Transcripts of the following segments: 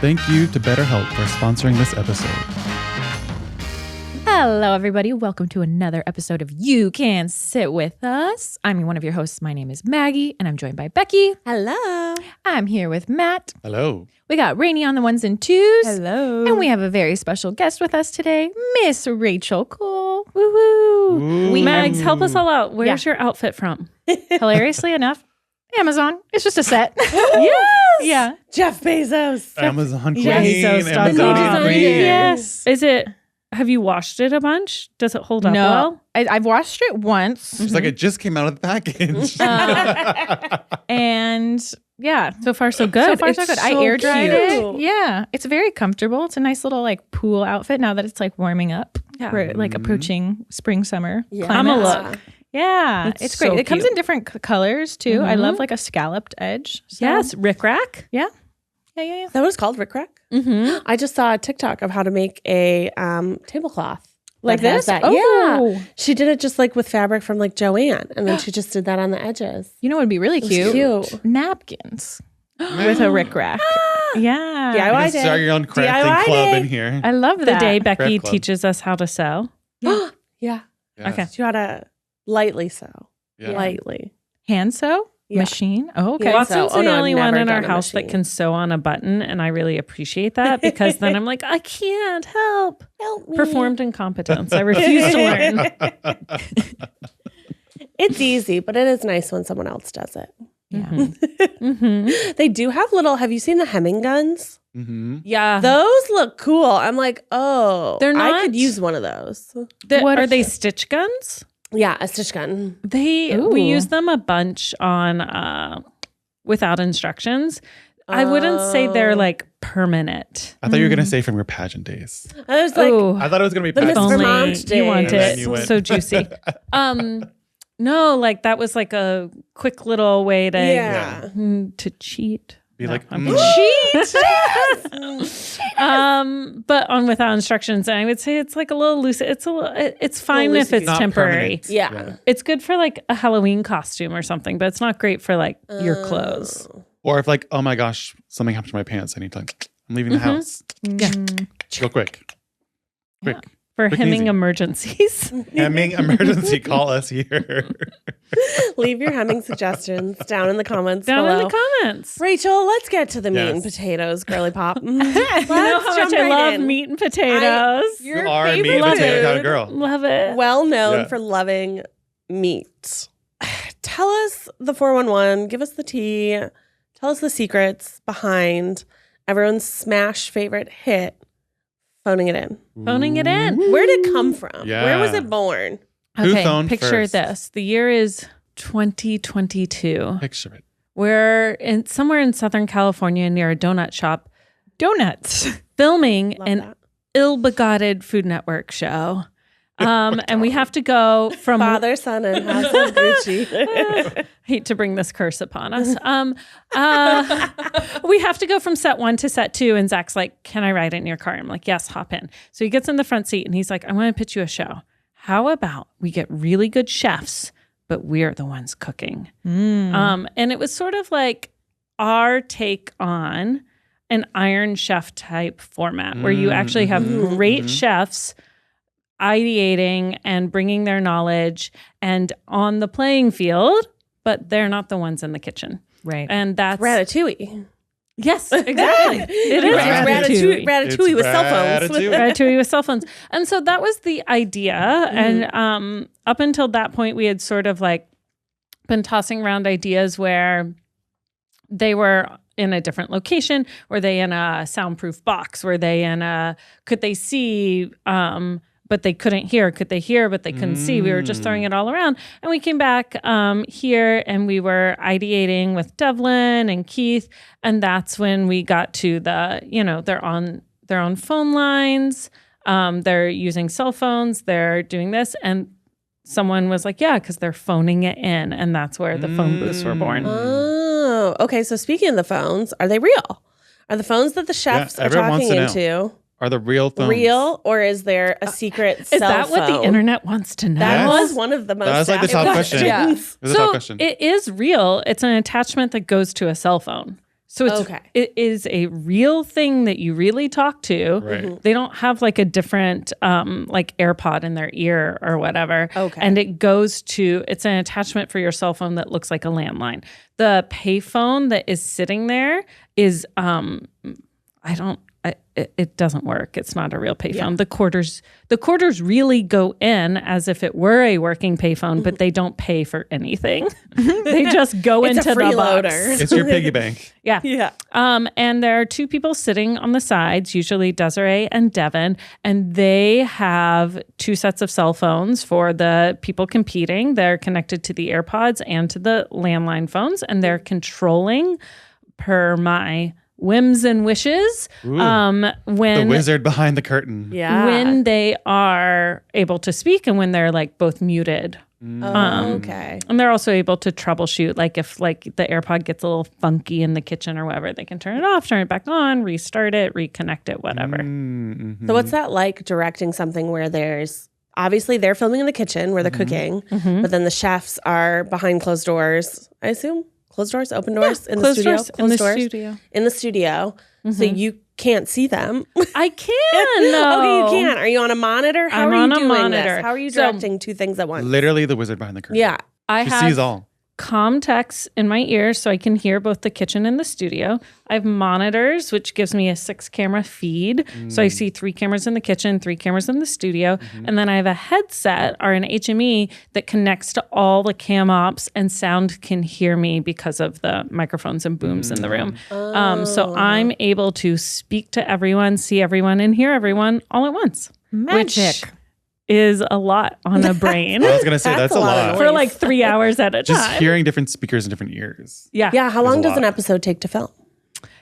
Thank you to BetterHelp for sponsoring this episode. Hello, everybody. Welcome to another episode of You Can Sit With Us. I'm one of your hosts. My name is Maggie, and I'm joined by Becky. Hello. I'm here with Matt. Hello. We got Rainie on the ones and twos. Hello. And we have a very special guest with us today, Miss Rachel Cole. Woo-hoo. Mags, help us all out. Where's your outfit from? Hilariously enough, Amazon. It's just a set. Yes. Yeah. Jeff Bezos. Amazon Queen. Bezos. Amazon Queen. Yes. Is it, have you washed it a bunch? Does it hold up well? I've washed it once. She's like, it just came out of the package. And yeah. So far, so good. So far, so good. I air dried cute. it. Yeah. It's very comfortable. It's a nice little like pool outfit now that it's like warming up. Yeah. We're like approaching spring, summer. Yeah. I'm a climates. look. Yeah. It's It's great. so It comes cute. in different colors too. I love like a scalloped edge. So. Yes, Rick Rack. Yeah. Is that what it's called, Rick Rack? Mm-hmm. I just saw a TikTok of how to make a tablecloth. Like that has this? that. Oh. Yeah. She did it just like with fabric from like Joanne. And then she just did that on the edges. You know what would be really It was cute? cute. Napkins with a Rick Rack. Yeah. DIY You can day. start your own crafting DIY club day. in here. I love The that. day Becky Craft club. teaches us how to sew. Yeah. Yes. Okay. You gotta lightly sew. Yeah. Lightly. Hand sew? Yeah. Machine? Oh, okay. Yeah. Watson's Oh, the no, I've only one never in our done a house that machine. can sew on a button, and I really appreciate that because then I'm like, I can't help. Help me. Performed incompetence. I refuse to learn. It's easy, but it is nice when someone else does it. Yeah. Mm-hmm. They do have little, have you seen the hemming guns? Mm-hmm. Yeah. Those look cool. I'm like, oh, They're I not- could use one of those. What Are are they stitch guns? Yeah, a stitch gun. We Ooh. use them a bunch on without instructions. I wouldn't say they're Oh. like permanent. I thought you were going to say from your pageant days. I was like, Ooh, I thought it was going to be The if Miss pageant only Vermont days. days. you want And then it you went- so juicy. No, like that was like a quick little way to yeah. to cheat. Be No, like, I'm mm. But on without instructions, I would say it's like a little loose. It's fine if it's Not temporary. permanent. Yeah. It's good for like a Halloween costume or something, but it's not great for like your clothes. Or if like, oh my gosh, something happened to my pants. I need to, I'm leaving the house. Yeah. Go quick. Quick. For Quick and hemming easy. emergencies. Hemming emergency, call us here. Leave your hemming suggestions down in the comments Down below. in the comments. Rachel, let's get to the meat and Yes. potatoes, girly pop. You know how much I love meat and potatoes. You are a meat and favorite potato kind of food. girl. Love it. Well known Yeah. for loving meat. Tell us the 411. Give us the tea. Tell us the secrets behind everyone's smash favorite hit, Phoning It In. Phoning it in. Where did it come from? Yeah. Where was it born? Who Okay, phoned picture first? this. The year is 2022. Picture it. We're somewhere in Southern California near a donut shop donuts. filming Love an that. ill-begotten Food Network show. And we have to go from Father, Son, and House of Gucci. hate to bring this curse upon us. We have to go from set 1 to set 2, and Zach's like, "Can I ride it in your car?" I'm like, "Yes, hop in." So he gets in the front seat, and he's like, "I want to pitch you a show. How about we get really good chefs, but we're the ones cooking?" And it was sort of like our take on an Iron Chef type format, where you actually have great chefs ideating and bringing their knowledge and on the playing field, but they're not the ones in the kitchen. Right. And that's Ratatouille. yes, exactly. It is Ratatouille. Ratatouille. Ratatouille with cell phones. Ratatouille. Ratatouille with cell phones. And so that was the idea. And up until that point, we had sort of like been tossing around ideas where they were in a different location. Were they in a soundproof box? Were they in a, could they see, but they couldn't hear? Could they hear, but they couldn't see? We were just throwing it all around. And we came back here and we were ideating with Devlin and Keith. And that's when we got to the, they're on their own phone lines. They're using cell phones. They're doing this. And someone was like, yeah, because they're phoning it in. And that's where the phone booths were born. Oh, okay. So speaking of the phones, are they real? Are the phones that the chefs are everyone wants talking to know. into Are the real phones real, or is there a secret Is cell that what the phone? internet wants to know? That Yes. was one of the most That was like the asked top question. questions. It was a top question. It is real. It's an attachment that goes to a cell phone. So it's Okay. it is a real thing that you really talk to. Right. They don't have like a different like AirPod in their ear or whatever. Okay. And it's an attachment for your cell phone that looks like a landline. The payphone that is sitting there is it doesn't work. It's not a real payphone. The quarters really go in as if it were a working payphone, but they don't pay for anything. They just go It's into a the freeloader. box. It's your piggy bank. Yeah. Yeah. And there are two people sitting on the sides, usually Desiree and Devin, and they have two sets of cell phones for the people competing. They're connected to the AirPods and to the landline phones, and they're controlling per my whims and wishes. Ooh. When The wizard behind the curtain. Yeah. when they are able to speak and when they're like both muted. Okay. And they're also able to troubleshoot, like if like the AirPod gets a little funky in the kitchen or whatever, they can turn it off, turn it back on, restart it, reconnect it, whatever. Mm-hmm. So what's that like directing something where there's obviously they're filming in the kitchen where they're cooking, but then the chefs are behind closed doors, I assume? Closed doors, open doors in the Closed studio? doors in the studio. In the studio. So you can't see them. I can. No. Okay, you can. Are you on a monitor? How I'm are you on a doing monitor. this? How are you So- directing two things at once? Literally the wizard behind the curtain. Yeah. I She have sees all. Comtex in my ears so I can hear both the kitchen and the studio. I have monitors, which gives me a 6-camera feed. So I see 3 cameras in the kitchen, 3 cameras in the studio. And then I have a headset or an HME that connects to all the cam ops, and sound can hear me because of the microphones and booms in the room. So I'm able to speak to everyone, see everyone, and hear everyone all at once. Magic. Which is a lot on a brain I was going to say, that's a lot. for like 3 hours at a Just time. hearing different speakers in different ears. Yeah. Yeah. How long a does an lot. episode take to film?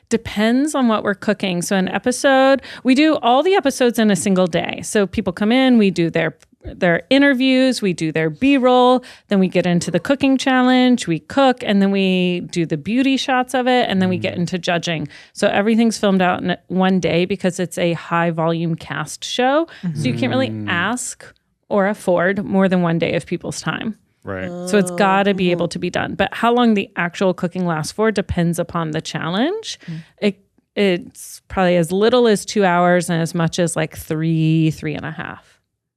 Depends on what we're cooking. So an episode, we do all the episodes in a single day. So people come in, we do their interviews, we do their B-roll, then we get into the cooking challenge, we cook, and then we do the beauty shots of it, and then we get into judging. So everything's filmed out in one day because it's a high volume cast show. So you can't really ask or afford more than one day of people's time. Right. So it's got to be able to be done. But how long the actual cooking lasts for depends upon the challenge. It's probably as little as 2 hours and as much as like 3.5.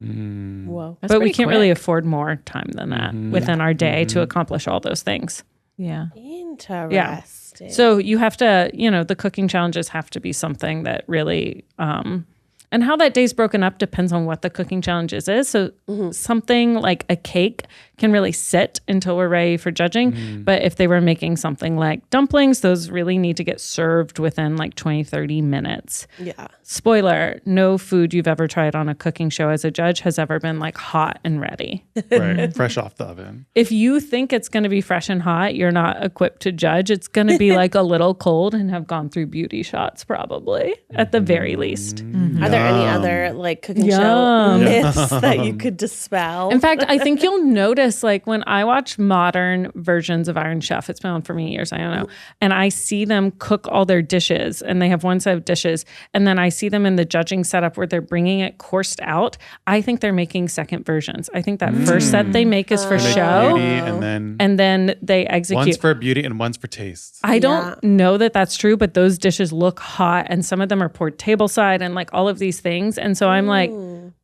Whoa. That's But we pretty can't really quick. afford more time than that within our day to accomplish all those things. Yeah. Interesting. So you have to, the cooking challenges have to be something that really, and how that day's broken up depends on what the cooking challenges is. So something like a cake can really sit until we're ready for judging. But if they were making something like dumplings, those really need to get served within like 20, 30 minutes. Yeah. Spoiler, no food you've ever tried on a cooking show as a judge has ever been like hot and ready. Right. Fresh off the oven. If you think it's going to be fresh and hot, you're not equipped to judge. It's going to be like a little cold and have gone through beauty shots probably at the very least. Are there any other like cooking show Yum. myths that you could dispel? In fact, I think you'll notice like when I watch modern versions of Iron Chef, it's been on for many years, I don't know, and I see them cook all their dishes and they have one set of dishes and then I see them in the judging setup where they're bringing it coursed out. I think they're making second versions. I think that first set they make is for They make show beauty and then they execute. one's for beauty and one's for taste. I don't know that that's true, but those dishes look hot and some of them are poured tableside and like all of these things. And so I'm like,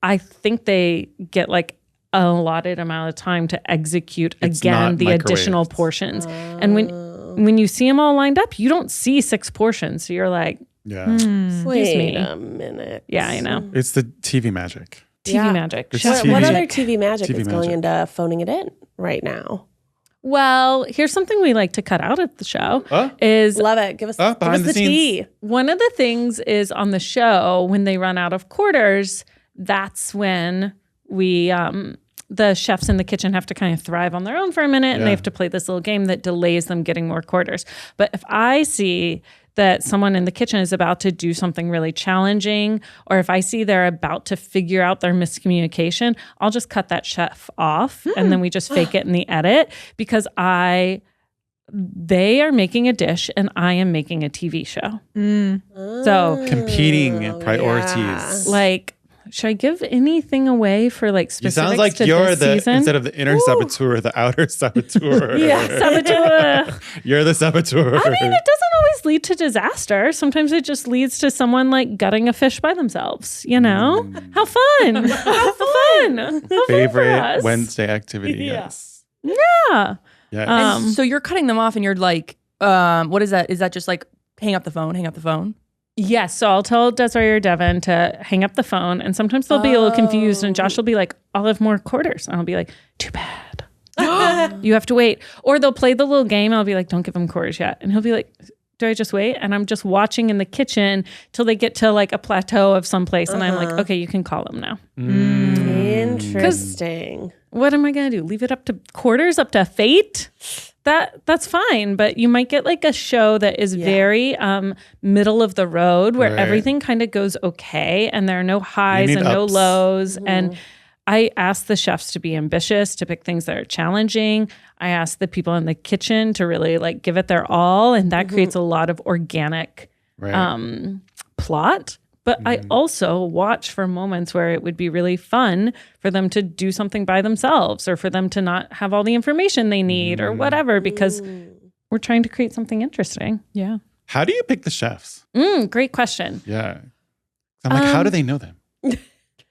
I think they get like a allotted amount of time to execute It's again not the additional microwaved. portions. And when you see them all lined up, you don't see 6 portions. So you're like, Yeah. Wait me. a minute. yeah, I know. It's the TV magic. TV Yeah. magic. It's Chef TV. What magic. other TV magic TV is going magic. into phoning it in right now? Well, here's something we like to cut out of the show is Love it. Give us, give us behind the the scenes. tea. one of the things is on the show when they run out of quarters, that's when we the chefs in the kitchen have to kind of thrive on their own for a minute and they Yeah. have to play this little game that delays them getting more quarters. But if I see that someone in the kitchen is about to do something really challenging, or if I see they're about to figure out their miscommunication, I'll just cut that chef off and then we just fake it in the edit because they are making a dish and I am making a TV show. So Competing priorities. like, should I give anything away for like You specifics sound like to you're this the season? instead of the inner saboteur, the outer saboteur. Saboteur. You're the saboteur. I mean, it doesn't always always lead to disaster. Sometimes it just leads to someone like gutting a fish by themselves, you know? How fun. How fun. How fun for Favorite us. Wednesday activity. Yeah. Yes. Yeah. Yes. And so you're cutting them off and you're like, what is that? Is that just like hang up the phone? Yes. So I'll tell Desiree or Devin to hang up the phone. And sometimes they'll be a little confused. And Josh will be like, I'll have more quarters. And I'll be like, too bad. You have to wait. Or they'll play the little game. And I'll be like, don't give them quarters yet. And he'll be like, do I just wait? And I'm just watching in the kitchen till they get to like a plateau of someplace. And I'm like, okay, you can call them now. Interesting. What am I going to do? Leave it up to quarters, up to fate? That's fine. But you might get like a show that is very middle of the road where Right. everything kind of goes okay. And there are no highs need and no ups. lows. And I ask the chefs to be ambitious, to pick things that are challenging. I ask the people in the kitchen to really like give it their all. And that creates a lot of organic Right. plot. But I also watch for moments where it would be really fun for them to do something by themselves or for them to not have all the information they need or whatever, because we're trying to create something interesting. Yeah. How do you pick the chefs? Great question. Yeah. I'm like, how do they know them? How do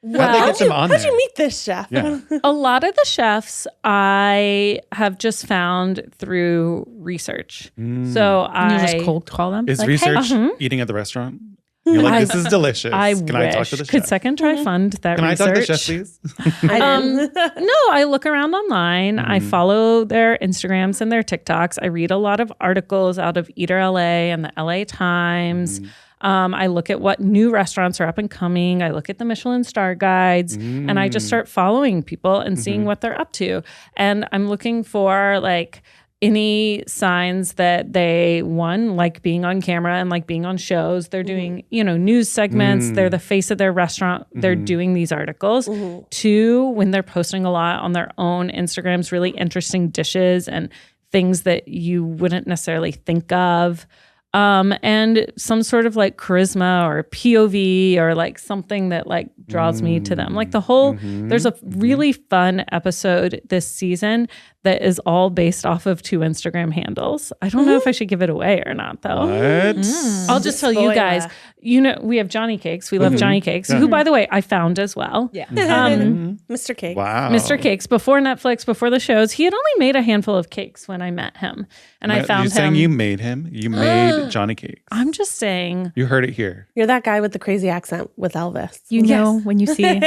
they Well, get them on How'd there? you meet this chef? Yeah. a lot of the chefs I have just found through research. So And you I just cold call them. Is Like, hey, research eating at the restaurant? You're like, this is delicious. I Can wish. I talk to the Could chef? Second Try fund that Can I research? talk to the chef, please? No, I look around online. I follow their Instagrams and their TikToks. I read a lot of articles out of Eater LA and the LA Times. I look at what new restaurants are up and coming. I look at the Michelin star guides and I just start following people and seeing what they're up to. And I'm looking for like any signs that they, one, like being on camera and like being on shows. They're doing, news segments. They're the face of their restaurant. They're doing these articles. Two, when they're posting a lot on their own Instagrams, really interesting dishes and things that you wouldn't necessarily think of. And some sort of like charisma or POV or like something that like draws me to them. Like the whole, there's a really fun episode this season that is all based off of 2 Instagram handles. I don't know if I should give it away or not though. What? I'll just tell you guys, we have Johnny Cakes. We love Johnny Cakes, who by the way, I found as well. Yeah. Mr. Cake. Wow. Mr. Cakes, before Netflix, before the shows, he had only made a handful of cakes when I met him. And I found You're saying him. you made him? You made Johnny Cakes. I'm just saying. You heard it here. You're that guy with the crazy accent with Elvis. You know when you see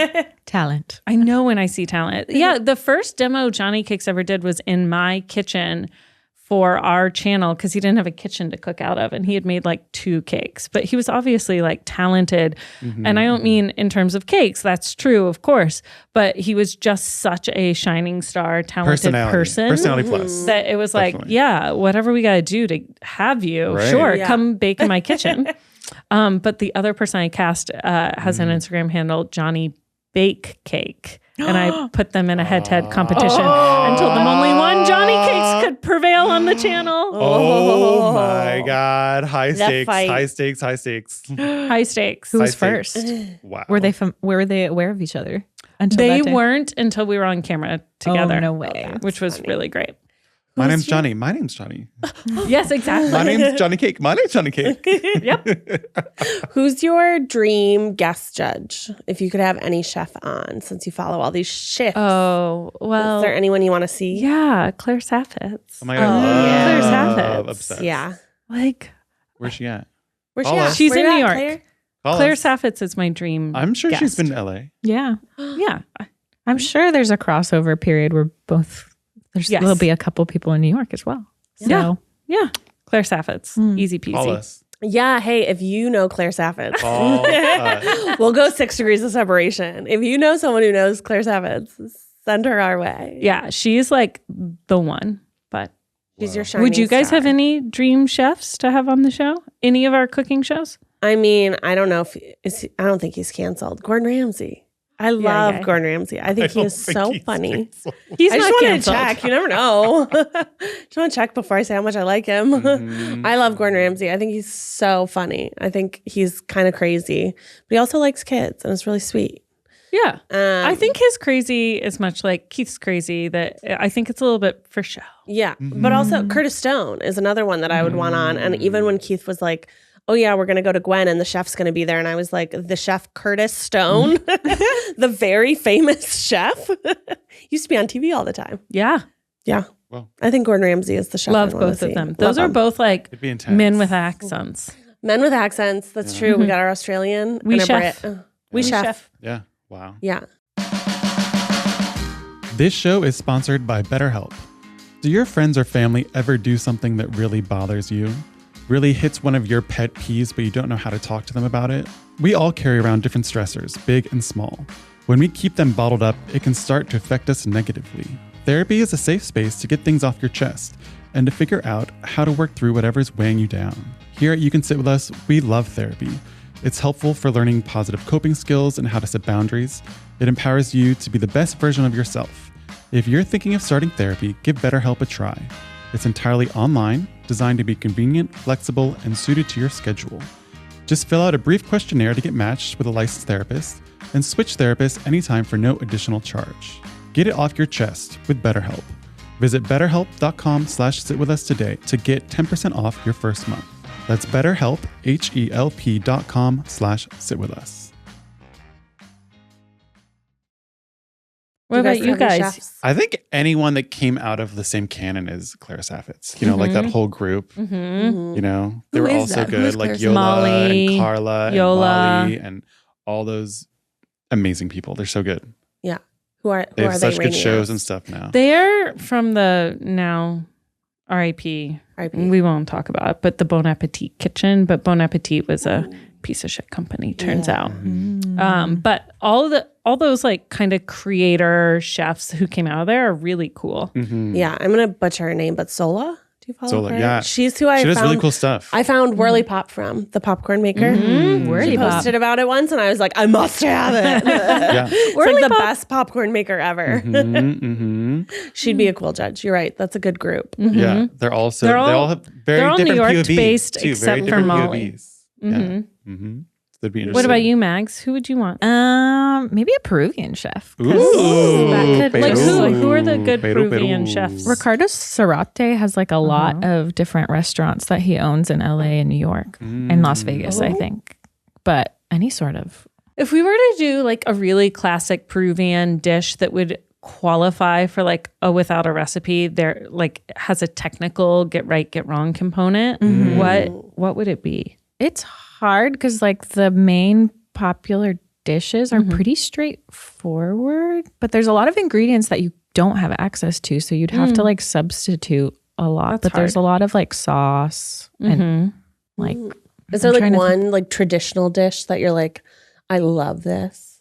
talent. I know when I see talent. Yeah, the first demo Johnny Cakes ever did was in my kitchen for our channel because he didn't have a kitchen to cook out of and he had made like 2 cakes. But he was obviously like talented. And I don't mean in terms of cakes. That's true, of course. But he was just such a shining star, talented person. Personality plus. That it was like, Definitely. yeah, whatever we got to do to have you, Right. sure, Yeah. come bake in my kitchen. But the other person I cast has an Instagram handle, Johnny Bake Cake. And I put them in a head-to-head competition and told them only one Johnny Cakes could prevail on the channel. Oh my God. High That stakes, fight. high stakes, high stakes. High stakes. Who was High stakes. first? Wow. Were they aware of each other until They that day? weren't until we were on camera together. Oh, no way. Which was really great. My name's Johnny. My name's Johnny. Yes, exactly. My name's Johnny Cake. My name's Johnny Cake. Who's your dream guest judge? If you could have any chef on, since you follow all these chefs. Oh, Is well, there anyone you want to see? yeah, Claire Saffitz. Oh my God. yeah. Claire Love, Saffitz. obsessed. Yeah. Like, Where's she at? Where's she Call at? us. She's Where in you New at, York. Claire? Call Claire us. Saffitz is my dream I'm sure she's guest. been to LA. Yeah. Yeah. I'm sure there's a crossover period where Yes. there'll be a couple people in New York as well. So Yeah. Yeah. Claire Saffitz. Easy peasy. Call us. Yeah. Hey, if you know Claire Saffitz, Call us. we'll go 6 degrees of separation. If you know someone who knows Claire Saffitz, send her our way. Yeah. She's like the one. But She's your shining would you guys star. have any dream chefs to have on the show? Any of our cooking shows? I mean, I don't know if I don't think he's canceled. Gordon Ramsay. I love yeah. Gordon Ramsay. I think he is so funny. He's I just not wanted to canceled. check. You never know. Just want to check before I say how much I like him. I love Gordon Ramsay. I think he's so funny. I think he's kind of crazy, but he also likes kids, and it's really sweet. Yeah. I think his crazy is much like Keith's crazy, that I think it's a little bit for show. Yeah. But also Curtis Stone is another one that I would want on. And even when Keith was like, oh yeah, we're going to go to Gwen and the chef's going to be there. And I was like, the chef Curtis Stone, the very famous chef, used to be on TV all the time. Yeah. Yeah. Well, I think Gordon Ramsay is the chef. Love I'd wanna both of see. them. Love Those are them. both like it'd be intense. men with accents. Men with accents. That's true. We got our Australian. We and a chef. Brit. We Yeah. chef. Yeah. Wow. Yeah. This show is sponsored by BetterHelp. Do your friends or family ever do something that really bothers you? Really hits one of your pet peeves, but you don't know how to talk to them about it? We all carry around different stressors, big and small. When we keep them bottled up, it can start to affect us negatively. Therapy is a safe space to get things off your chest and to figure out how to work through whatever's weighing you down. Here at You Can Sit With Us, we love therapy. It's helpful for learning positive coping skills and how to set boundaries. It empowers you to be the best version of yourself. If you're thinking of starting therapy, give BetterHelp a try. It's entirely online, designed to be convenient, flexible, and suited to your schedule. Just fill out a brief questionnaire to get matched with a licensed therapist, and switch therapists anytime for no additional charge. Get it off your chest with BetterHelp. Visit betterhelp.com/sitwithus today to get 10% off your first month. That's BetterHelp, HELP.com/sitwithus. What about you have any guys? chefs? I think anyone that came out of the same canon as Claire Saffitz, like that whole group, Mm-hmm. they Who were is all so that? Who's good, like Claire Yola Molly, and Carla Yola. and Molly and all those amazing people. They're so good. Yeah. Who are They have such good Rainie shows as? and stuff now. They're from the now RIP. R.I.P. We won't talk about it, but the Bon Appetit kitchen. But Bon Appetit was a piece of shit company, turns out. But all those like kind of creator chefs who came out of there are really cool. Mhm. Yeah. I'm going to butcher her name, but Sola? Do you follow Sola, her? yeah. She's who I She does found. really cool stuff. I found Whirly Pop from, the popcorn maker. Whirly She Pop. posted about it once and I was like, I must have it. Yeah. It's like the best popcorn maker ever. Mhm. She'd be a cool judge. You're right. That's a good group. Yeah. They're also, They're they all- all have very they're all different New York POVs based, too, very except for different Molly. POVs. Mhm. Yeah. Mm-hmm. That'd be interesting. What about you, Mags? Who would you want? Maybe a Peruvian chef. 'cause Ooh, that could Like Peru. who are the good Peru, Peruvian Peru. chefs? Ricardo Cerate has like a lot of different restaurants that he owns in LA and New York and Las Vegas, I think. But any sort of If we were to do like a really classic Peruvian dish that would qualify for like a without a recipe, there like has a technical get right, get wrong component, what would it be? it's hard because like the main popular dishes are pretty straightforward, but there's a lot of ingredients that you don't have access to, so you'd have to like substitute a lot. That's but there's a lot of like sauce and like Is there I'm like trying to one like traditional dish that you're like, I love this?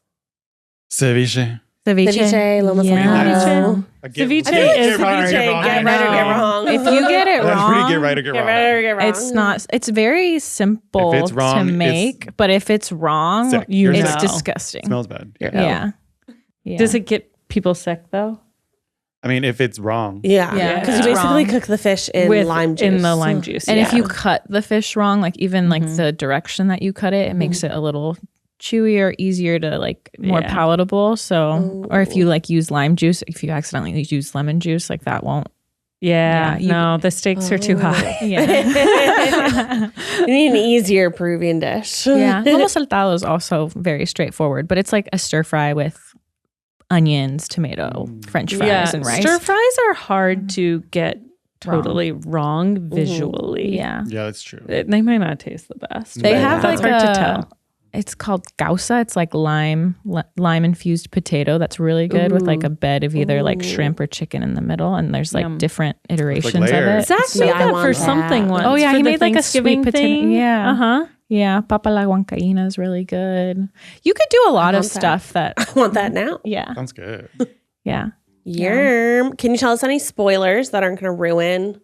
Ceviche. Ceviche, lomo saltado. Ceviche is hard. Get right or get wrong. If you get it That's pretty wrong, get right or get Get wrong. right or get wrong. it's not. It's very simple If it's wrong, to it's make, but if it's wrong, sick. it's You're sick. disgusting. Smells bad. Yeah. Yeah. Does it get people sick though? I mean, if it's wrong. Yeah. Yeah. Because you It's basically wrong. cook the fish in With lime juice. in the lime juice. And if yeah. you cut the fish wrong, like even like the direction that you cut it, it makes it a little chewier, easier to like more Yeah. palatable. So, or if you like use lime juice, if you accidentally use lemon juice, like that won't. yeah, you- no, the stakes are too high. Yeah. You need an easier Peruvian dish. Yeah. Lomo saltado is also very straightforward, but it's like a stir fry with onions, tomato, French fries, and rice. Stir fries are hard to get totally wrong visually. Yeah. Yeah, that's true. They might not taste the best. They but have that's like hard to a- tell. It's called gausa. It's like lime infused potato. That's really good with like a bed of either like shrimp or chicken in the middle. And there's like Yum. different iterations of layers. it. Zach See, made I that want for that. something once. Oh, yeah, for he the made like a Thanksgiving sweet potato- thing. yeah. Uh-huh. Yeah, papa la huancaína is really good. You could do a lot of want that. stuff that. I want that now. Yeah, Sounds good. yeah. Yerm. Can you tell us any spoilers that aren't going to ruin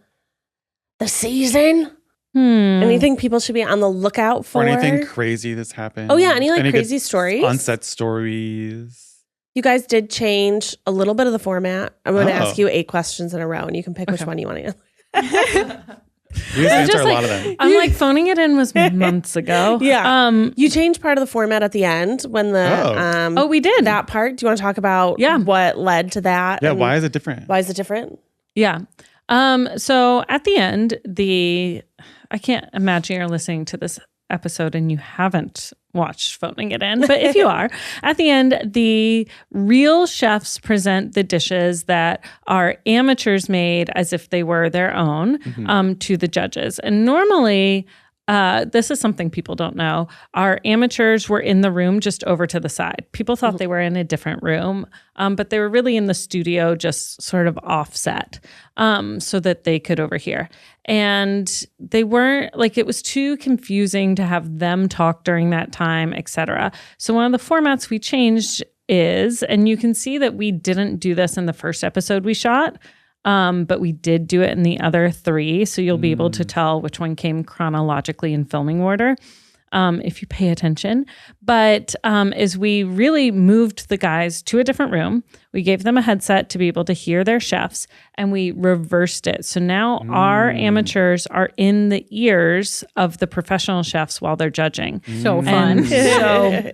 the season? Anything people should be on the lookout for? Or anything crazy that's happened. Oh, yeah, any, like, good crazy stories? On-set stories. You guys did change a little bit of the format. I'm going to Oh. ask you 8 questions in a row, and you can pick which one you want to answer. We just answer a lot of them. I'm like, phoning it in was months ago. Yeah. You changed part of the format at the end when the we did that part. Do you want to talk about what led to that? Yeah, why is it different? Why is it different? Yeah. So at the end, I can't imagine you're listening to this episode and you haven't watched Phoning It In, but if you are, at the end, the real chefs present the dishes that our amateurs made as if they were their own to the judges. And normally, this is something people don't know. Our amateurs were in the room just over to the side. People thought they were in a different room, but they were really in the studio, just sort of offset, so that they could overhear. And they weren't it was too confusing to have them talk during that time, etc. So one of the formats we changed is, and you can see that we didn't do this in the first episode we shot, but we did do it in the other 3. So you'll be able to tell which one came chronologically in filming order, if you pay attention. But is we really moved the guys to a different room. We gave them a headset to be able to hear their chefs, and we reversed it. So now our amateurs are in the ears of the professional chefs while they're judging. So fun. And so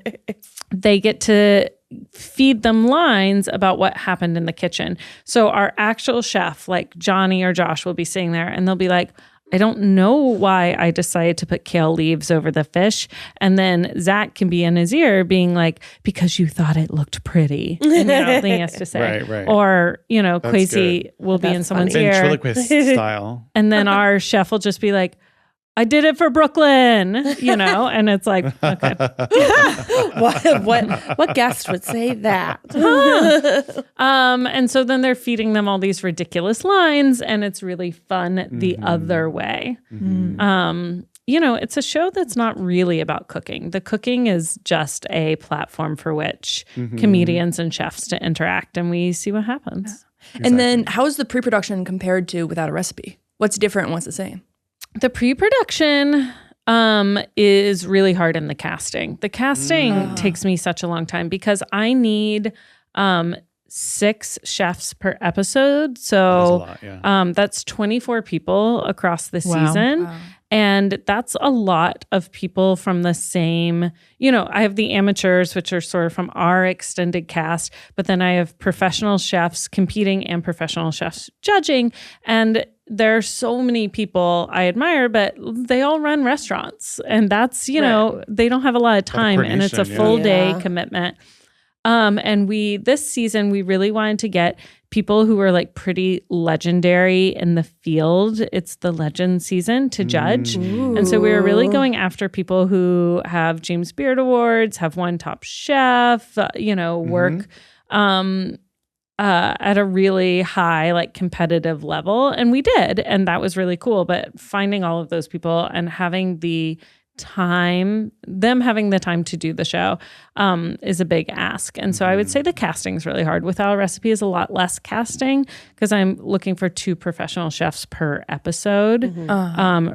they get to feed them lines about what happened in the kitchen. So our actual chef, like Johnny or Josh, will be sitting there and they'll be like, I don't know why I decided to put kale leaves over the fish. And then Zach can be in his ear being like, because you thought it looked pretty. And, he has to say. Right. Or, That's Quasi good. will be in someone's ear. Ventriloquist style. And then our chef will just be like, I did it for Brooklyn, and it's like, okay. What guest would say that? And so then they're feeding them all these ridiculous lines, and it's really fun the other way. It's a show that's not really about cooking. The cooking is just a platform for which comedians and chefs to interact, and we see what happens. Exactly. And then how is the pre-production compared to Without a Recipe? What's different and what's the same? The pre-production is really hard in the casting. The casting takes me such a long time because I need 6 chefs per episode. So that's 24 people across the season. Wow. And that's a lot of people from the same, I have the amateurs, which are sort of from our extended cast, but then I have professional chefs competing and professional chefs judging. And there are so many people I admire, but they all run restaurants. And that's, they don't have a lot of time and it's a full day commitment. And this season, we really wanted to get people who were like pretty legendary in the field. It's the legend season to judge. Ooh. And so we were really going after people who have James Beard Awards, have won Top Chef, work at a really high, competitive level. And we did. And that was really cool. But finding all of those people and having the time to do the show is a big ask. And so I would say the casting is really hard. Without a Recipe is a lot less casting because I'm looking for 2 professional chefs per episode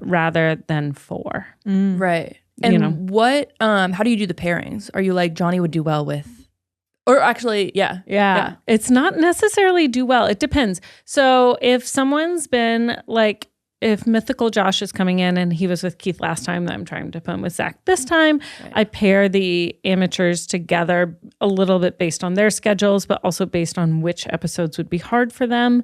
rather than 4. Right. And what, how do you do the pairings? Are you like Johnny would do well with? Or actually, yeah. It's not necessarily do well. It depends. So if someone's been if Mythical Josh is coming in and he was with Keith last time, then I'm trying to put him with Zach this time. Right. I pair the amateurs together a little bit based on their schedules, but also based on which episodes would be hard for them.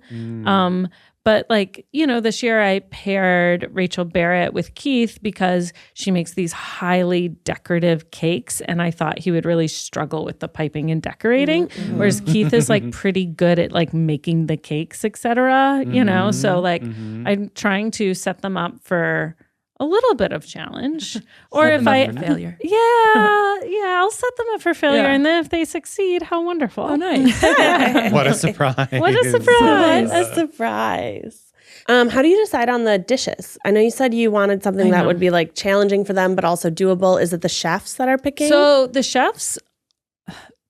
But this year I paired Rachel Barrett with Keith because she makes these highly decorative cakes. And I thought he would really struggle with the piping and decorating. Whereas Keith is pretty good at making the cakes, etc. So I'm trying to set them up for a little bit of challenge. Or if failure. I'll set them up for failure. Yeah. And then if they succeed, how wonderful. Oh, nice. What a surprise. A surprise. How do you decide on the dishes? I know you said you wanted something that would be challenging for them, but also doable. Is it the chefs that are picking? So the chefs,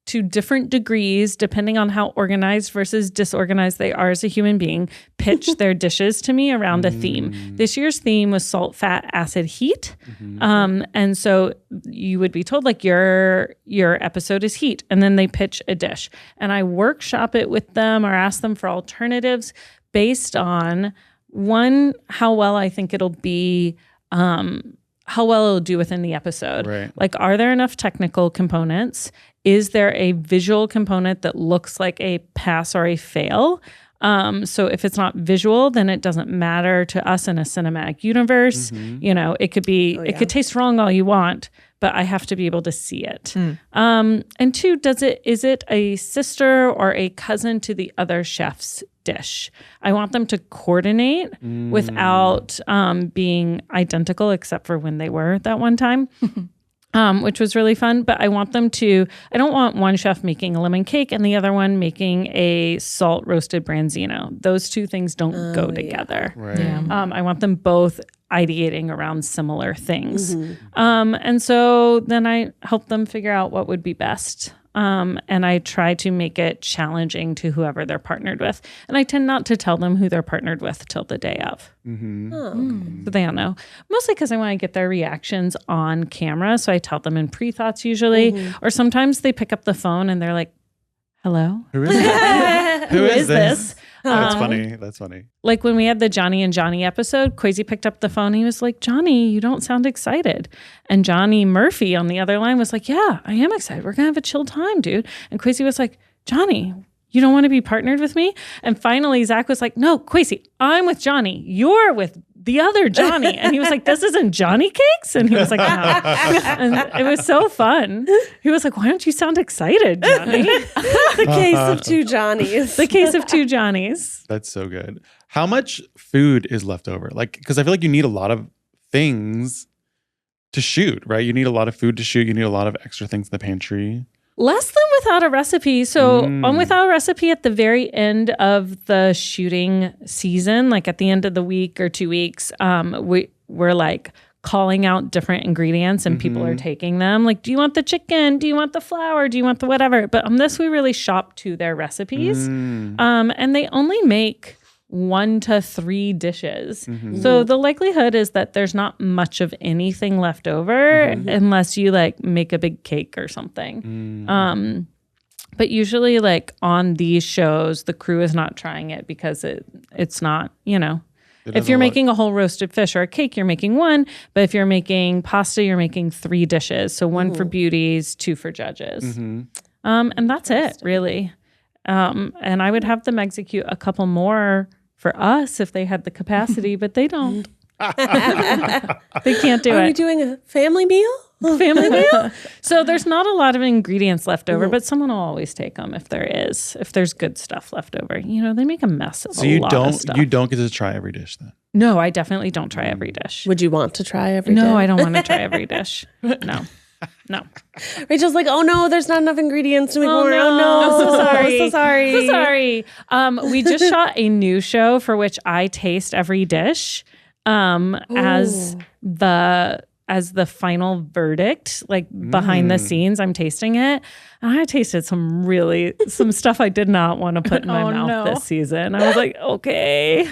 to different degrees, depending on how organized versus disorganized they are as a human being, pitch their dishes to me around a theme. This year's theme was salt, fat, acid, heat. And so you would be told your episode is heat, and then they pitch a dish. And I workshop it with them or ask them for alternatives based on one, how well I think it'll be, how well it'll do within the episode. Right. Like, are there enough technical components? Is there a visual component that looks like a pass or a fail? So if it's not visual, then it doesn't matter to us in a cinematic universe. You know, it could be, it could taste wrong all you want, but I have to be able to see it. And two, is it a sister or a cousin to the other chef's dish? I want them to coordinate without being identical, except for when they were that one time. Which was really fun. But I want them to, I don't want one chef making a lemon cake and the other one making a salt roasted branzino. Those two things don't go together. Right. I want them both ideating around similar things. And so then I help them figure out what would be best. And I try to make it challenging to whoever they're partnered with. And I tend not to tell them who they're partnered with till the day of. So they don't know. Mostly because I want to get their reactions on camera. So I tell them in pre-thoughts usually. Or sometimes they pick up the phone and they're like, hello? Who is it? Who is this? That's funny. That's funny. Like when we had the Johnny and Johnny episode, Kwesi picked up the phone. He was like, Johnny, you don't sound excited. And Johnny Murphy on the other line was like, yeah, I am excited. We're going to have a chill time, dude. And Kwesi was like, Johnny, you don't want to be partnered with me? And finally, Zach was like, no, Kwesi, I'm with Johnny. You're with the other Johnny. And he was like, this isn't Johnny Cakes? And he was like, no. And it was so fun. He was like, why don't you sound excited, Johnny? The case of two Johnnies. The case of two Johnnies. That's so good. How much food is left over? Like, because I feel like you need a lot of things to shoot, right? You need a lot of food to shoot. You need a lot of extra things in the pantry. Less than Without a Recipe. So on Without a Recipe, at the very end of the shooting season, like at the end of the week or 2 weeks, we're like calling out different ingredients and people are taking them. Like, do you want the chicken? Do you want the flour? Do you want the whatever? But on this, we really shop to their recipes. And they only make 1 to 3 dishes. So the likelihood is that there's not much of anything left over unless you like make a big cake or something. But usually like on these shows, the crew is not trying it because it's not, you know, if you're making a whole roasted fish or a cake, you're making 1. But if you're making pasta, you're making 3 dishes. So 1 for beauties, 2 for judges. And that's it, really. And I would have them execute a couple more for us if they had the capacity, but they don't. They can't do it. Are we doing a family meal? Family meal? So there's not a lot of ingredients left over, but someone will always take them if there is. If there's good stuff left over. You know, they make a mess of a lot of stuff. You don't get to try every dish then? No, I definitely don't try every dish. Would you want to try every dish? No, I don't want to try every dish. No. Rachel's like, oh no, there's not enough ingredients to make more. No. Oh no, I'm so sorry. So sorry. We just shot a new show for which I taste every dish as the final verdict, like behind the scenes, I'm tasting it. And I tasted some stuff I did not want to put in my mouth this season. I was like, okay,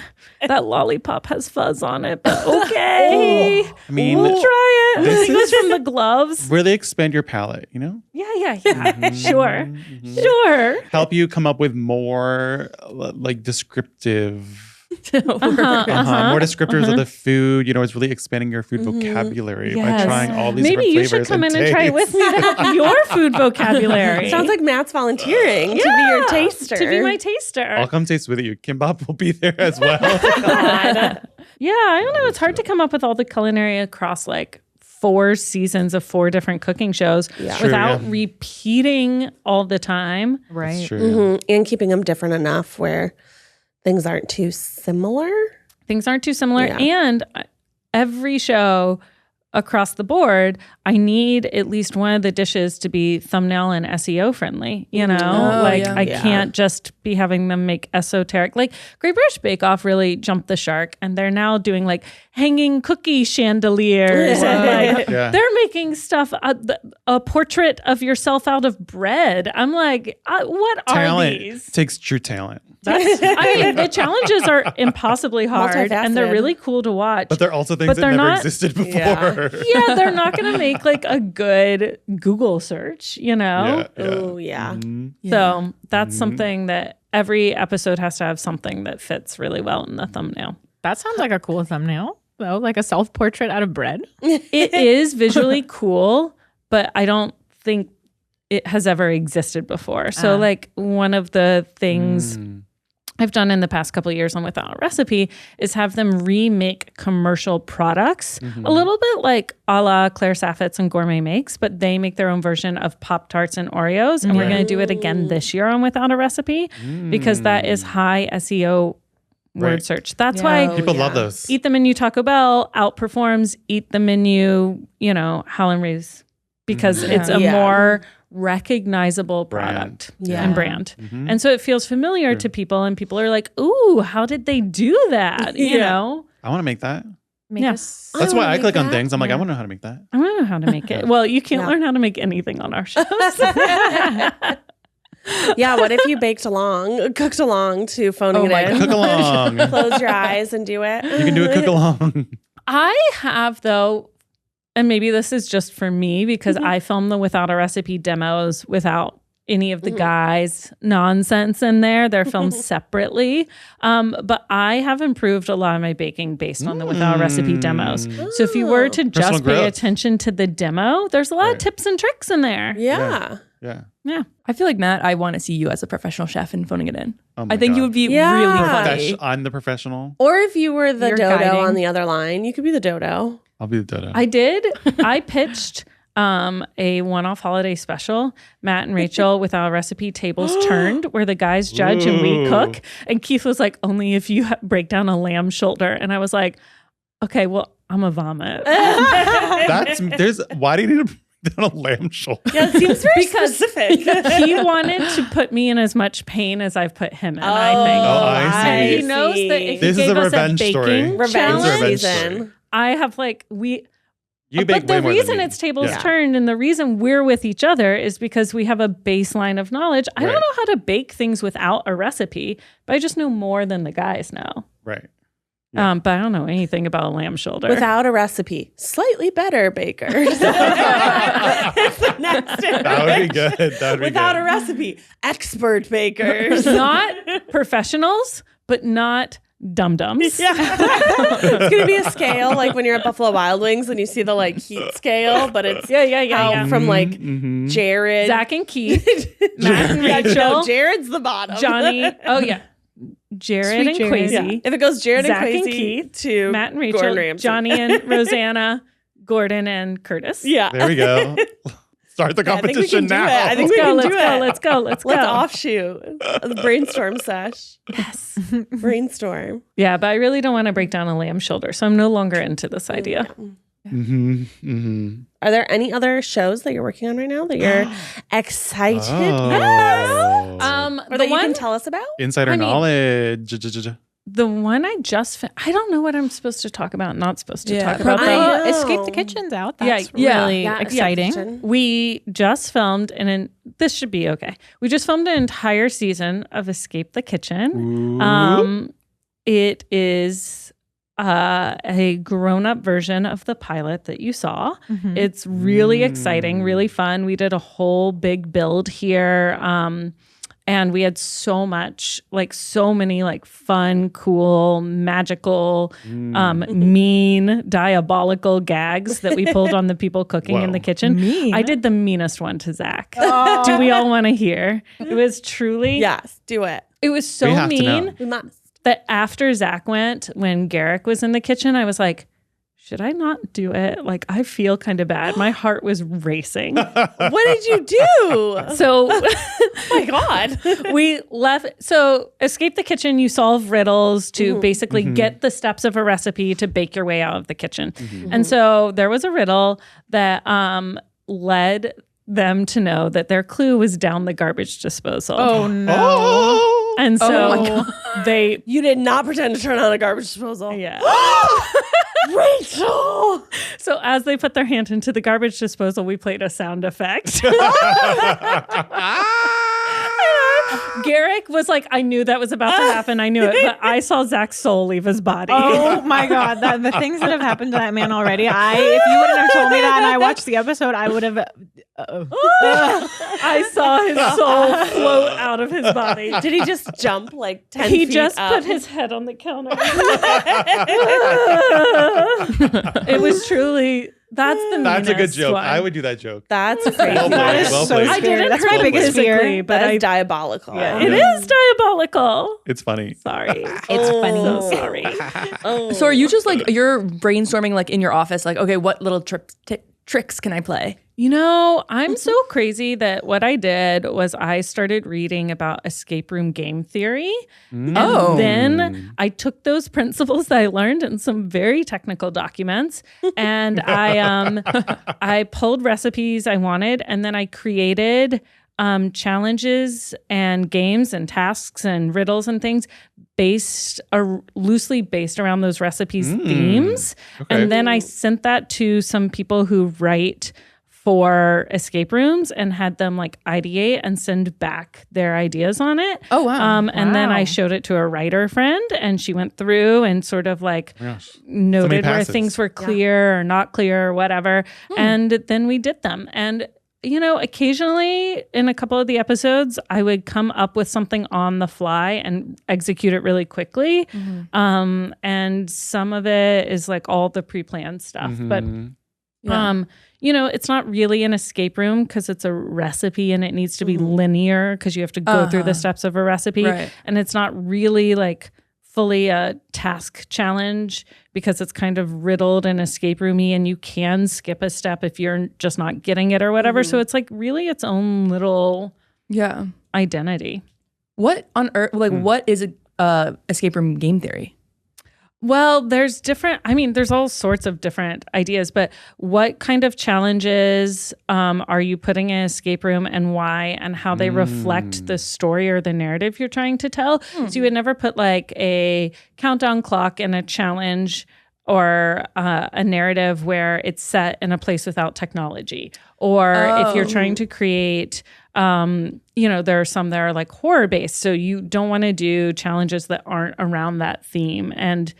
that lollipop has fuzz on it, but okay. I mean, we'll try it. This goes from the gloves. Really expand your palate, you know? Yeah. Sure. Help you come up with more like descriptive more descriptors of the food. You know, it's really expanding your food vocabulary by trying all these different flavors. Maybe you should come in and try with me to help your food vocabulary. Sounds like Matt's volunteering to be your taster. To be my taster. I'll come taste with you. Kimbap will be there as well. Yeah, I don't know. It's hard to come up with all the culinary across like 4 seasons of 4 different cooking shows without repeating all the time. Right. That's true, And keeping them different enough where things aren't too similar. And every show across the board, I need at least one of the dishes to be thumbnail and SEO friendly, you know? I can't just be having them make esoteric. Like Great British Bake Off really jumped the shark and they're now doing like hanging cookie chandeliers and like they're making stuff, a portrait of yourself out of bread. I'm like, what are these? Takes true talent. The challenges are impossibly hard and they're really cool to watch. But they're also things that never existed before. Yeah, they're not going to make like a good Google search, you know? Oh, yeah. So that's something that every episode has to have something that fits really well in the thumbnail. That sounds like a cool thumbnail. Though, like a self-portrait out of bread. It is visually cool, but I don't think it has ever existed before. So like one of the things I've done in the past couple of years on Without a Recipe is have them remake commercial products, a little bit like a la Claire Saffitz and Gourmet Makes, but they make their own version of Pop-Tarts and Oreos. And we're going to do it again this year on Without a Recipe because that is high SEO word search. That's why people love those. Eat the Menu Taco Bell outperforms Eat the Menu, Howlin' Reeves because it's a more recognizable product and brand. And so it feels familiar to people and people are like, ooh, how did they do that? You know? I want to make that. Yes. That's why I click on things. I'm like, I want to know how to make that. I want to know how to make it. Well, you can't learn how to make anything on our shows. Yeah, what if you cooked along to phoning it in? Cook along. Close your eyes and do it. You can do a cook along. I have, though, and maybe this is just for me because I film the Without a Recipe demos without any of the guys' nonsense in there. They're filmed separately. But I have improved a lot of my baking based on the Without a Recipe demos. So if you were to just pay attention to the demo, there's a lot of tips and tricks in there. Yeah. I feel like, Matt, I want to see you as a professional chef and phoning it in. Oh my I think God. you would be really funny. I'm the professional. Or if you were the You're dodo guiding. on the other line, you could be the dodo. I'll be the dodo. I did. I pitched a one-off holiday special, Matt and Rachel Without a Recipe Tables Turned, where the guys judge and we cook. And Keith was like, only if you break down a lamb shoulder. And I was like, okay, well, I'm a vomit. Why do you need to break down a lamb shoulder? Yeah, it seems very specific. He wanted to put me in as much pain as I've put him in, I think. I see. He knows that if This he is gave a us revenge a story. baking Revenge challenge, season. I have You bake but way the more than reason me. it's tables turned and the reason we're with each other is because we have a baseline of knowledge. I don't know how to bake things without a recipe, but I just know more than the guys know. Right. But I don't know anything about a lamb shoulder. Without a recipe, slightly better bakers. It's the next That would be good. That would be Without good. a recipe, expert bakers. Not professionals, but not dum-dums. Yeah. It's going to be a scale like when you're at Buffalo Wild Wings and you see the heat scale, but it's from Jared. Zach and Keith, Matt and Rachel, No, Jared's the bottom. Johnny. Oh, yeah. Jared Sweet and Jared. Quasi. Yeah. If it goes Jared Zach and and Quasi Keith, to Matt and Gordon Rachel, Ramsay. Johnny and Rosanna, Gordon and Curtis. Yeah. There we go. Start the I think we competition can do now. it. I think we can do it. Let's go. Let's offshoot the brainstorm sesh. Yes. Brainstorm. Yeah, but I really don't want to break down a lamb shoulder, so I'm no longer into this idea. Are there any other shows that you're working on right now that you're excited Oh. or that you can tell us about? Insider knowledge. The one I just I don't know what I'm supposed to talk about, not supposed to talk about. I Escape know. the Kitchen's out. Yeah, That's yeah. really Yeah, exciting. yeah. We just filmed, this should be okay. We just filmed an entire season of Escape the Kitchen. It is a grown-up version of the pilot that you saw. It's really exciting, really fun. We did a whole big build here. And we had so many fun, cool, magical, mean, diabolical gags that we pulled on the people cooking in the kitchen. Mean. I did the meanest one to Zach. Do we all want to hear? It was truly, Yes, do it. it was We so have to know. mean We must. that after Zach went, when Garrick was in the kitchen, I was like, should I not do it? I feel kind of bad. My heart was racing. What did you do? So Oh my God. we left. So Escape the Kitchen, you solve riddles to basically get the steps of a recipe to bake your way out of the kitchen. And so there was a riddle that led them to know that their clue was down the garbage disposal. Oh no. Oh. And so they, You did not pretend to turn on a garbage disposal. yeah. Rachel. So as they put their hand into the garbage disposal, we played a sound effect. Garrick was like, I knew that was about to happen. I knew it, but I saw Zach's soul leave his body. Oh my God. The things that have happened to that man already. If you wouldn't have told me that and I watched the episode, I would have I saw his soul float out of his body. Did he just jump like 10 He feet just up? put his head on the counter. It was truly, that's the That's a good meanest joke. one. I would do that joke. That's crazy. Well played, That is well so played. I didn't That's hurt my him biggest physically, fear. but That I is diabolical. Yeah. It is diabolical. It's funny. Sorry. It's funny. So sorry. Oh. So are you just like, you're brainstorming like in your office, like, okay, what little tricks can I play? You know, I'm so crazy that what I did was I started reading about escape room game theory. Oh. And then I took those principles that I learned in some very technical documents and I pulled recipes I wanted, and then I created challenges and games and tasks and riddles and things loosely based around those recipes themes. Okay. And then I sent that to some people who write for escape rooms and had them like ideate and send back their ideas on it. Oh, wow. And then I Wow. showed it to a writer friend, and she went through and sort of like Gosh. noted where passes. things were clear or not clear or whatever. And then we did them. And you know, occasionally in a couple of the episodes, I would come up with something on the fly and execute it really quickly. And some of it is like all the pre-planned stuff. But you know, it's not really an escape room because it's a recipe and it needs to be linear because you have to go through the steps of a recipe. Right. And it's not really like fully a task challenge because it's kind of riddled and escape roomy, and you can skip a step if you're just not getting it or whatever. So it's like really its own little identity. What on earth, like what is a escape room game theory? Well, there's all sorts of different ideas, but what kind of challenges are you putting in an escape room and why, and how they reflect the story or the narrative you're trying to tell? So you would never put like a countdown clock in a challenge or a narrative where it's set in a place without technology. Or if you're trying to create, you know, there are some that are like horror based. So you don't want to do challenges that aren't around that theme. And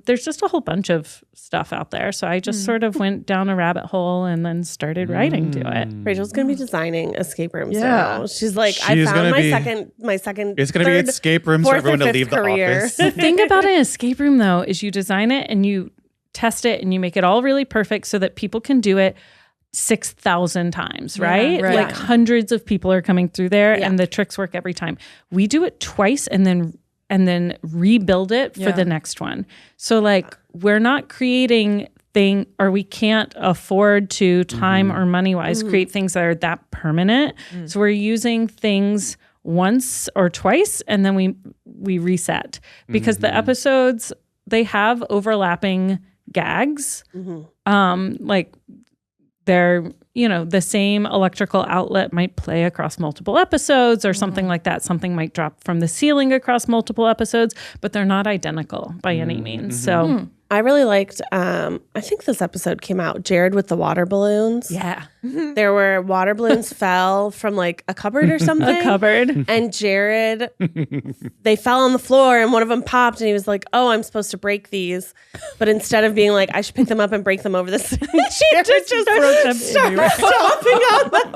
there's just a whole bunch of stuff out there. So I just sort of went down a rabbit hole and then started writing to it. Rachel's gonna be designing escape rooms Yeah. now. She's like, I She's found gonna my be- second. It's going to be third, escape rooms for fourth, or everyone to fifth leave the career. office. The thing about an escape room, though, is you design it and you test it and you make it all really perfect so that people can do it 6,000 times, right? right. Like hundreds of people are coming through there Yeah. and the tricks work every time. We do it twice and then rebuild it for the next one. So like we're not creating we can't afford to time or money wise create things that are that permanent. So we're using things once or twice and then we reset because the episodes, they have overlapping gags. Like they're, you know, the same electrical outlet might play across multiple episodes or something like that. Something might drop from the ceiling across multiple episodes, but they're not identical by any means. So I really liked, I think this episode came out, Jared with the water balloons. yeah, There were water balloons fell from like a cupboard or something. a cupboard. And Jared, they fell on the floor and one of them popped and he was like, oh, I'm supposed to break these. But instead of being like, I should pick them up and break them over the sink, Jared just broke them started stomping on them.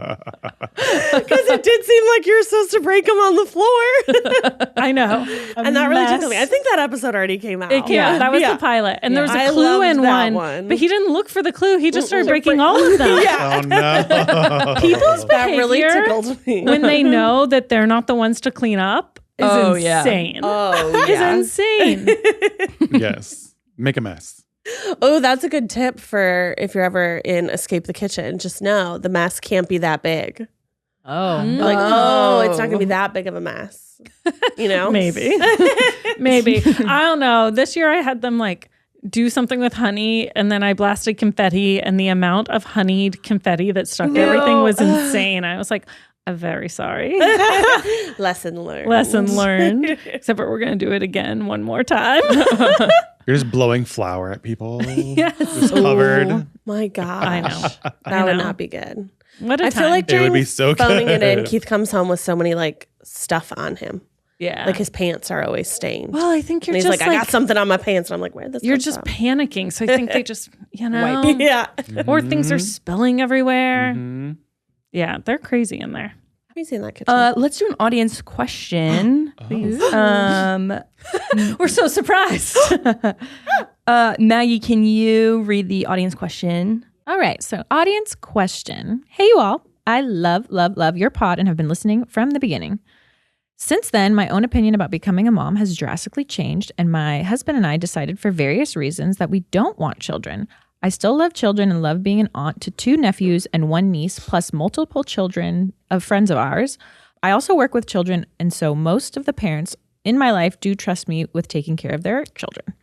Because it did seem like you were supposed to break them on the floor. I know. And that really tickled me. I think that episode already came out. It came out. That was the pilot. And there was I a clue loved in that one, one. but he didn't look for the clue. He just started breaking all of them. Oh, no. People's That really behavior tickled me. when they know that they're not the ones to clean up is Oh, yeah. insane. Oh, yeah. Is insane. Yes. Make a mess. Oh, that's a good tip for if you're ever in Escape the Kitchen. Just know the mess can't be that big. Oh. You're like, oh, it's not going to be that big of a mess. You know? Maybe. Maybe. I don't know. This year I had them like do something with honey and then I blasted confetti and the amount of honeyed confetti that stuck to everything was insane. I was like, I'm very sorry. Lesson learned. Lesson learned. Except for we're going to do it again one more time. You're just blowing flour at people. Yes. Just covered. My God. I know. That would not be good. What a I time. feel like It would during be so phoning it in, good. Keith comes home with so many like stuff on him. Yeah. Like his pants are always stained. Well, I think you're and he's just like, I got something on my pants. And I'm like, where'd this You're come just from? panicking. So I think they just, Wipe. Yeah. or things are spilling everywhere. Mhm. Yeah, they're crazy in there. Have you seen that kitchen? Let's do an audience question. Please. Um, We're so surprised. Maggie, can you read the audience question? All right. So, audience question. Hey, you all. I love, love, love your pod and have been listening from the beginning. Since then, my own opinion about becoming a mom has drastically changed, and my husband and I decided for various reasons that we don't want children. I still love children and love being an aunt to 2 nephews and 1 niece, plus multiple children of friends of ours. I also work with children, and so most of the parents in my life do trust me with taking care of their children.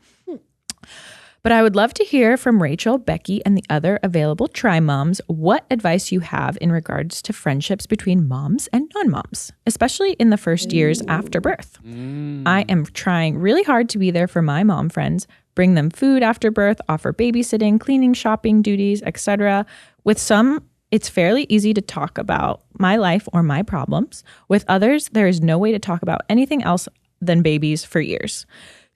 But I would love to hear from Rachel, Becky, and the other available tri-moms what advice you have in regards to friendships between moms and non-moms, especially in the first years after birth. I am trying really hard to be there for my mom friends, bring them food after birth, offer babysitting, cleaning, shopping duties, etc. With some, it's fairly easy to talk about my life or my problems. With others, there is no way to talk about anything else than babies for years.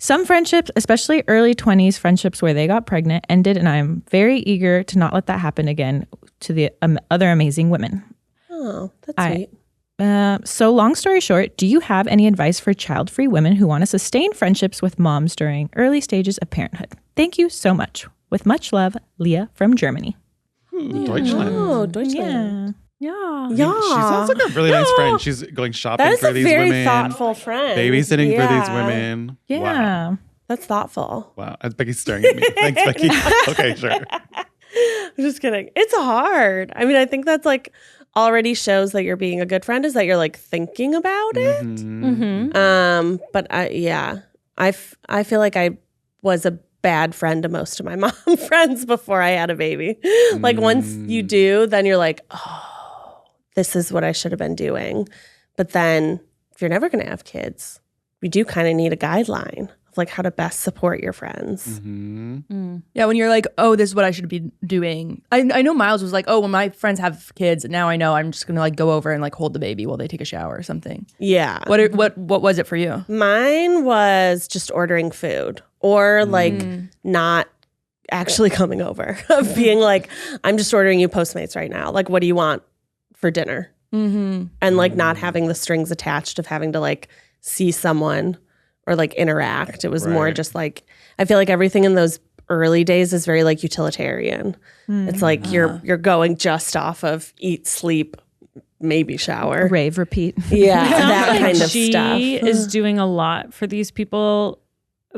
Some friendships, especially early 20s friendships where they got pregnant, ended, and I'm very eager to not let that happen again to the other amazing women. Oh, that's sweet. So long story short, do you have any advice for child-free women who want to sustain friendships with moms during early stages of parenthood? Thank you so much. With much love, Leah from Germany. Deutschland. Oh, Deutschland. Yeah. Yeah. She sounds like a really nice friend. She's going shopping That is for a these very women. thoughtful friend. Babysitting for these Yeah. women. Yeah. Wow. That's thoughtful. Wow. Becky's staring at me. Thanks, Becky. Okay, sure. I'm just kidding. It's hard. I mean, I think that's like already shows that you're being a good friend is that you're like thinking about it. Mhm. But I feel like I was a bad friend to most of my mom friends before I had a baby. Like once you do, then you're like, oh, this is what I should have been doing. But then if you're never going to have kids, you do kind of need a guideline of like how to best support your friends. Yeah, when you're like, oh, this is what I should be doing. I know Miles was like, oh, when my friends have kids, now I know I'm just gonna like go over and like hold the baby while they take a shower or something. Yeah. What was it for you? Mine was just ordering food or like not actually coming over, of being like, I'm just ordering you Postmates right now. Like, what do you want for dinner? And like not having the strings attached of having to like see someone or like interact. It was more Right. just like, I feel like everything in those early days is very like utilitarian. It's like you're going just off of eat, sleep, maybe shower. Rave, repeat. Yeah, Sounds that like kind of she stuff. is doing a lot for these people,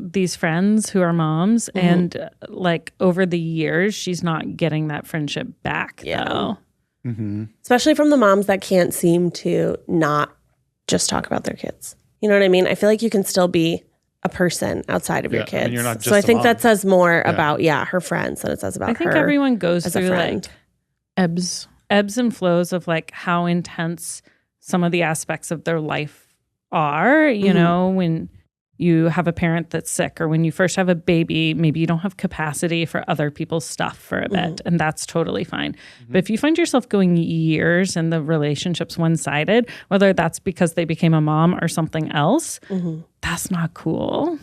these friends who are moms, and like over the years, she's not getting that friendship back. Yeah. Though. Especially from the moms that can't seem to not just talk about their kids. You know what I mean? I feel like you can still be a person outside of your Yeah, I kids. mean, you're not so just I a think mom. that says more about her friends than it says about her. I think everyone goes as a through friend. like Ebbs. ebbs and flows of like how intense some of the aspects of their life are. You know, when you have a parent that's sick, or when you first have a baby, maybe you don't have capacity for other people's stuff for a bit, and that's totally fine. But if you find yourself going years and the relationship's one-sided, whether that's because they became a mom or something else, that's not cool.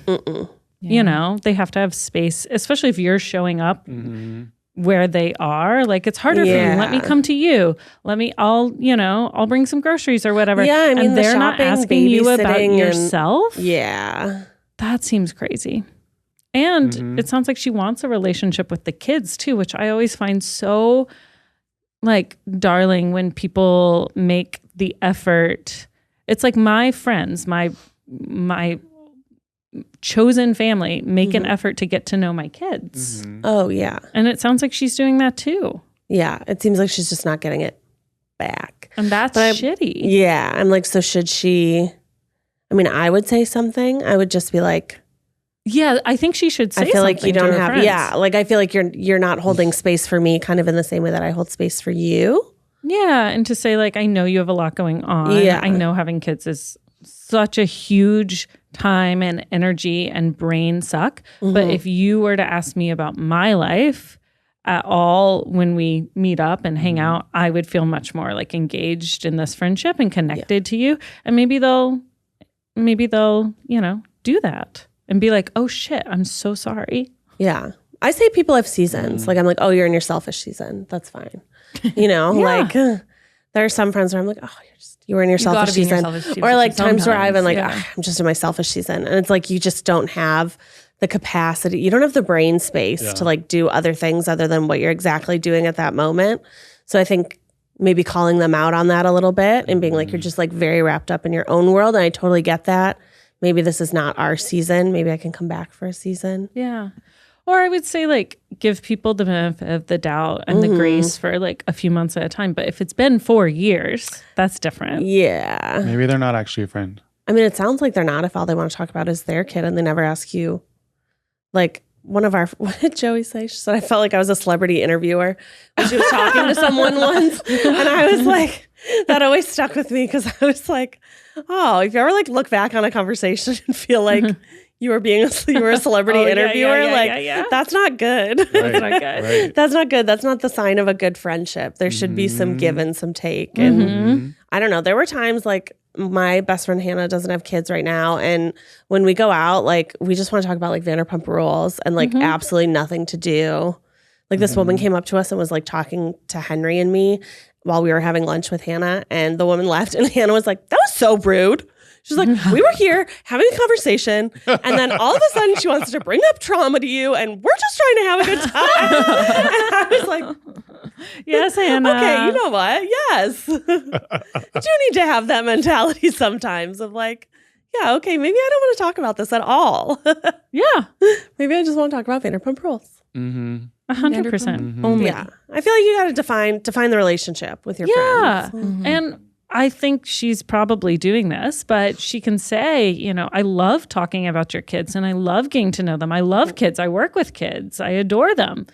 You know, they have to have space, especially if you're showing up where they are. Like, it's harder for you. Let me come to you. I'll bring some groceries or whatever. Yeah, I mean, and the they're not shopping, asking you about babysitting, and- yourself. Yeah. That seems crazy. And it sounds like she wants a relationship with the kids too, which I always find so like darling when people make the effort. It's like my friends, my chosen family make an effort to get to know my kids. Oh, yeah. And it sounds like she's doing that too. Yeah. It seems like she's just not getting it back. And that's shitty. Yeah. I'm like, so should she? I mean, I would say something. I would just be like, Yeah, I think she should say I feel like you something to don't her have, friends. yeah. Like, I feel like you're not holding space for me kind of in the same way that I hold space for you. Yeah, and to say like, I know you have a lot going on. Yeah. I know having kids is such a huge time and energy and brain suck. But if you were to ask me about my life at all when we meet up and hang out, I would feel much more like engaged in this friendship and connected to you. And maybe maybe they'll, do that and be like, oh shit, I'm so sorry. Yeah. I say people have seasons. Like, I'm like, oh, you're in your selfish season. That's fine. Like there are some friends where I'm like, oh, you were in your selfish season. Or like times where I've been like, I'm just in my selfish season. And it's like, you just don't have the capacity. You don't have the brain space to like do other things other than what you're exactly doing at that moment. So I think maybe calling them out on that a little bit and being like, you're just like very wrapped up in your own world. And I totally get that. Maybe this is not our season. Maybe I can come back for a season. Yeah. Or I would say like give people the benefit of the doubt and the grace for like a few months at a time. But if it's been 4 years, that's different. Yeah. Maybe they're not actually a friend. I mean, it sounds like they're not if all they want to talk about is their kid and they never ask you. Like what did Joey say? She said, I felt like I was a celebrity interviewer when she was talking to someone once. And I was like, that always stuck with me because I was like, oh, if you ever like look back on a conversation and feel like you were a celebrity interviewer, that's not good. Right. That's not good. Right. That's not good. That's not the sign of a good friendship. There should be some give and some take. And I don't know. There were times like my best friend Hannah doesn't have kids right now. And when we go out, like we just want to talk about like Vanderpump Rules and like absolutely nothing to do. Like this woman came up to us and was like talking to Henry and me while we were having lunch with Hannah. And the woman left and Hannah was like, that was so rude. She's like, we were here having a conversation, and then all of a sudden she wants to bring up trauma to you, and we're just trying to have a good time. And I was like, yes, Hannah. Okay, you know what? Yes. You do need to have that mentality sometimes of like, yeah, okay, maybe I don't want to talk about this at all. Yeah. Maybe I just want to talk about Vanderpump Rules. 100%. Only. Yeah. I feel like you got to define the relationship with your friends. And I think she's probably doing this, but she can say, I love talking about your kids and I love getting to know them. I love kids. I work with kids. I adore them.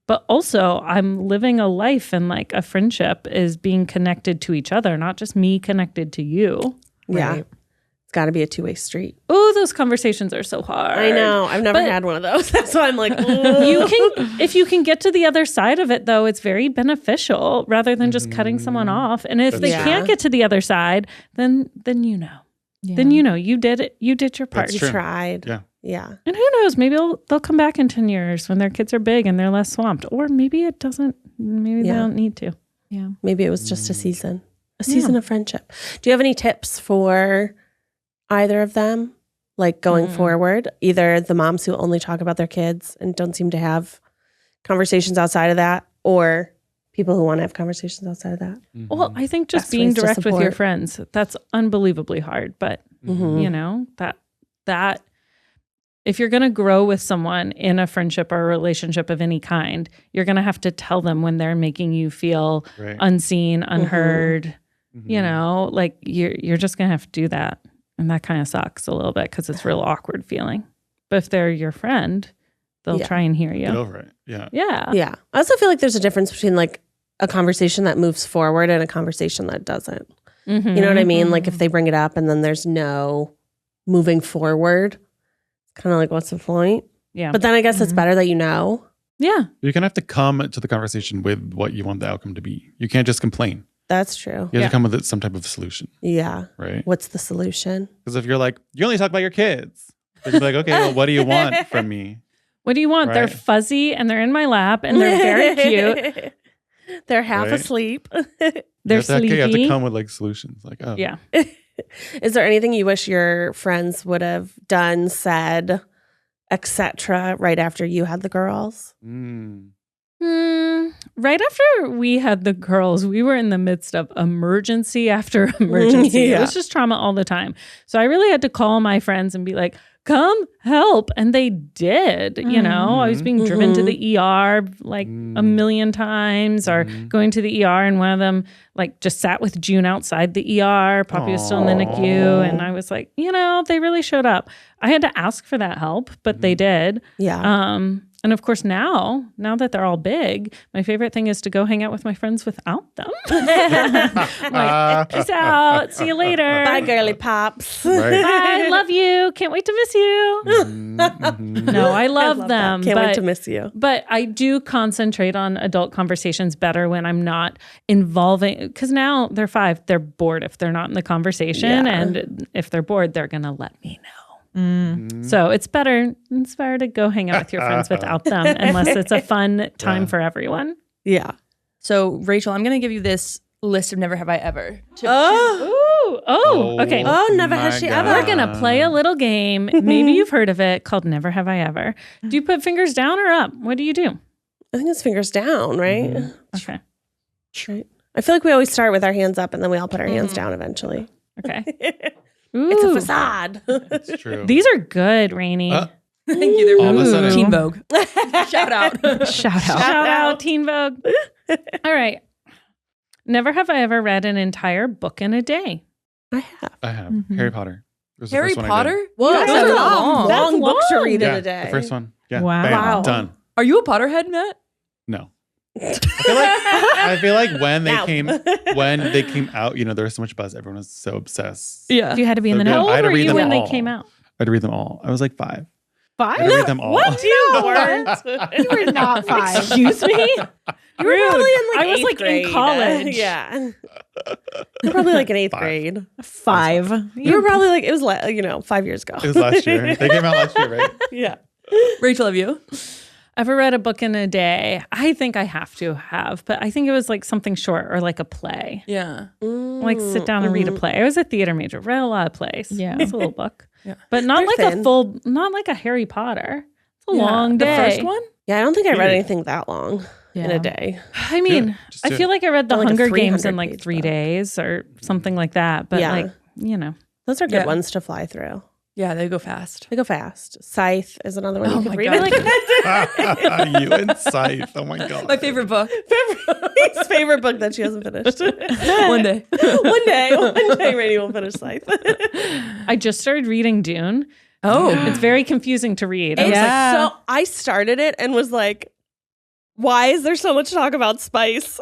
But also I'm living a life and like a friendship is being connected to each other, not just me connected to you. Yeah. Right? It's got to be a two-way street. Oh, those conversations are so hard. I know. I've never had one of those. That's why I'm like, if you can get to the other side of it, though, it's very beneficial rather than just cutting someone off. And if they can't get to the other side, then Then you did it. You did your part. you tried. Yeah. And who knows? Maybe they'll come back in 10 years when their kids are big and they're less swamped. Or maybe it doesn't. Maybe they don't need to. Yeah. Maybe it was just a season of friendship. Do you have any tips for either of them, like going forward, either the moms who only talk about their kids and don't seem to have conversations outside of that, or people who want to have conversations outside of that? Well, I think just Best being ways to direct with your support. friends, that's unbelievably hard. But, that if you're going to grow with someone in a friendship or a relationship of any kind, you're going to have to tell them when they're making you feel unseen, unheard, like you're just going to have to do that. And that kind of sucks a little bit because it's a real awkward feeling. But if they're your friend, they'll try and hear you. Get over it. Yeah. Yeah. Yeah. I also feel like there's a difference between like a conversation that moves forward and a conversation that doesn't. You know what I mean? Like if they bring it up and then there's no moving forward, kind of like, what's the point? Yeah. But then I guess it's better that you know. Yeah. You're going to have to come to the conversation with what you want the outcome to be. You can't just complain. That's true. You have to come with some type of solution. Yeah. Right? What's the solution? Because if you're like, you only talk about your kids, then you'll be like, okay, well, what do you want from me? What do you want? Right. They're fuzzy and they're in my lap and they're very cute. They're half Right. asleep. They're sleepy. You have to come with like solutions. Like, oh. Yeah. Is there anything you wish your friends would have done, said, etc. right after you had the girls? Right after we had the girls, we were in the midst of emergency after emergency. It was just trauma all the time. So I really had to call my friends and be like, come help. And they did, I was being driven to the ER like a million times or going to the ER. And one of them like just sat with June outside the ER. Poppy was still in the NICU. And I was like, they really showed up. I had to ask for that help, but they did. Yeah. And of course, now that they're all big, my favorite thing is to go hang out with my friends without them. I'm like, peace out. See you later. Bye, girly pops. Right. Bye. Love you. Can't wait to miss you. No, I love them. Can't wait to miss you. But I do concentrate on adult conversations better when I'm not involving, because now they're 5. They're bored if they're not in the conversation. Yeah. And if they're bored, they're going to let me know. So it's better to go hang out with your friends without them, unless it's a fun time for everyone. Yeah. So Rachel, I'm gonna give you this list of never have I ever. Okay. Oh, never has she ever. We're going to play a little game. Maybe you've heard of it, called Never Have I Ever. Do you put fingers down or up? What do you do? I think it's fingers down, right? Okay. Right. I feel like we always start with our hands up and then we all put our hands down eventually. Okay. It's a Ooh. facade. It's true. These are good, Rainie. Thank you. They're All of a sudden- Teen Vogue. Shout out. Shout out. Shout out, Teen Vogue. All right. Never have I ever read an entire book in a day. I have. I have Harry Potter. It was the Harry first one I did. Potter? Whoa, You guys that's are a long. long book to read in Yeah, a day. the first one. Yeah. Wow. Bam, Wow. done. Are you a Potterhead, Matt? No. I feel like when they Now. came out, there was so much buzz. Everyone was so obsessed. Yeah. You had to be in the So know. good. How I had old to were read you them when they all. came out? I had to read them all. I was like 5. I 5? had to read them all. What? You weren't. You were not 5. Excuse me? You were probably in like I was eighth like grade. in college. Yeah. You were probably like in 8th 5. grade. 5. You were probably like, it was 5 years ago. It was last year. They came out last year, right? Yeah. Rachel, have you? Ever read a book in a day? I think I have to have, but I think it was like something short or like a play. Yeah. Like sit down and read a play. I was a theater major, read a lot of plays. Yeah. It's a little book. Yeah. But not They're like thin. a full, not like a Harry Potter. It's a long The day. first one? Yeah, I don't think I read Period. anything that long in a day. I mean, Just I do feel it. like I read The Like a Hunger Games in 300 like page 3 book. days or something like that. But Yeah. Those are good Yeah. ones to fly through. Yeah, they go fast. They go fast. Scythe is another one Oh you could my read. God. You and Scythe. Oh my God. My favorite book. His favorite book that she hasn't finished. One day. one day, Rainie will finish Scythe. I just started reading Dune. Oh. It's very confusing to read. I was Yeah. So I started it and was like, why is there so much talk about spice?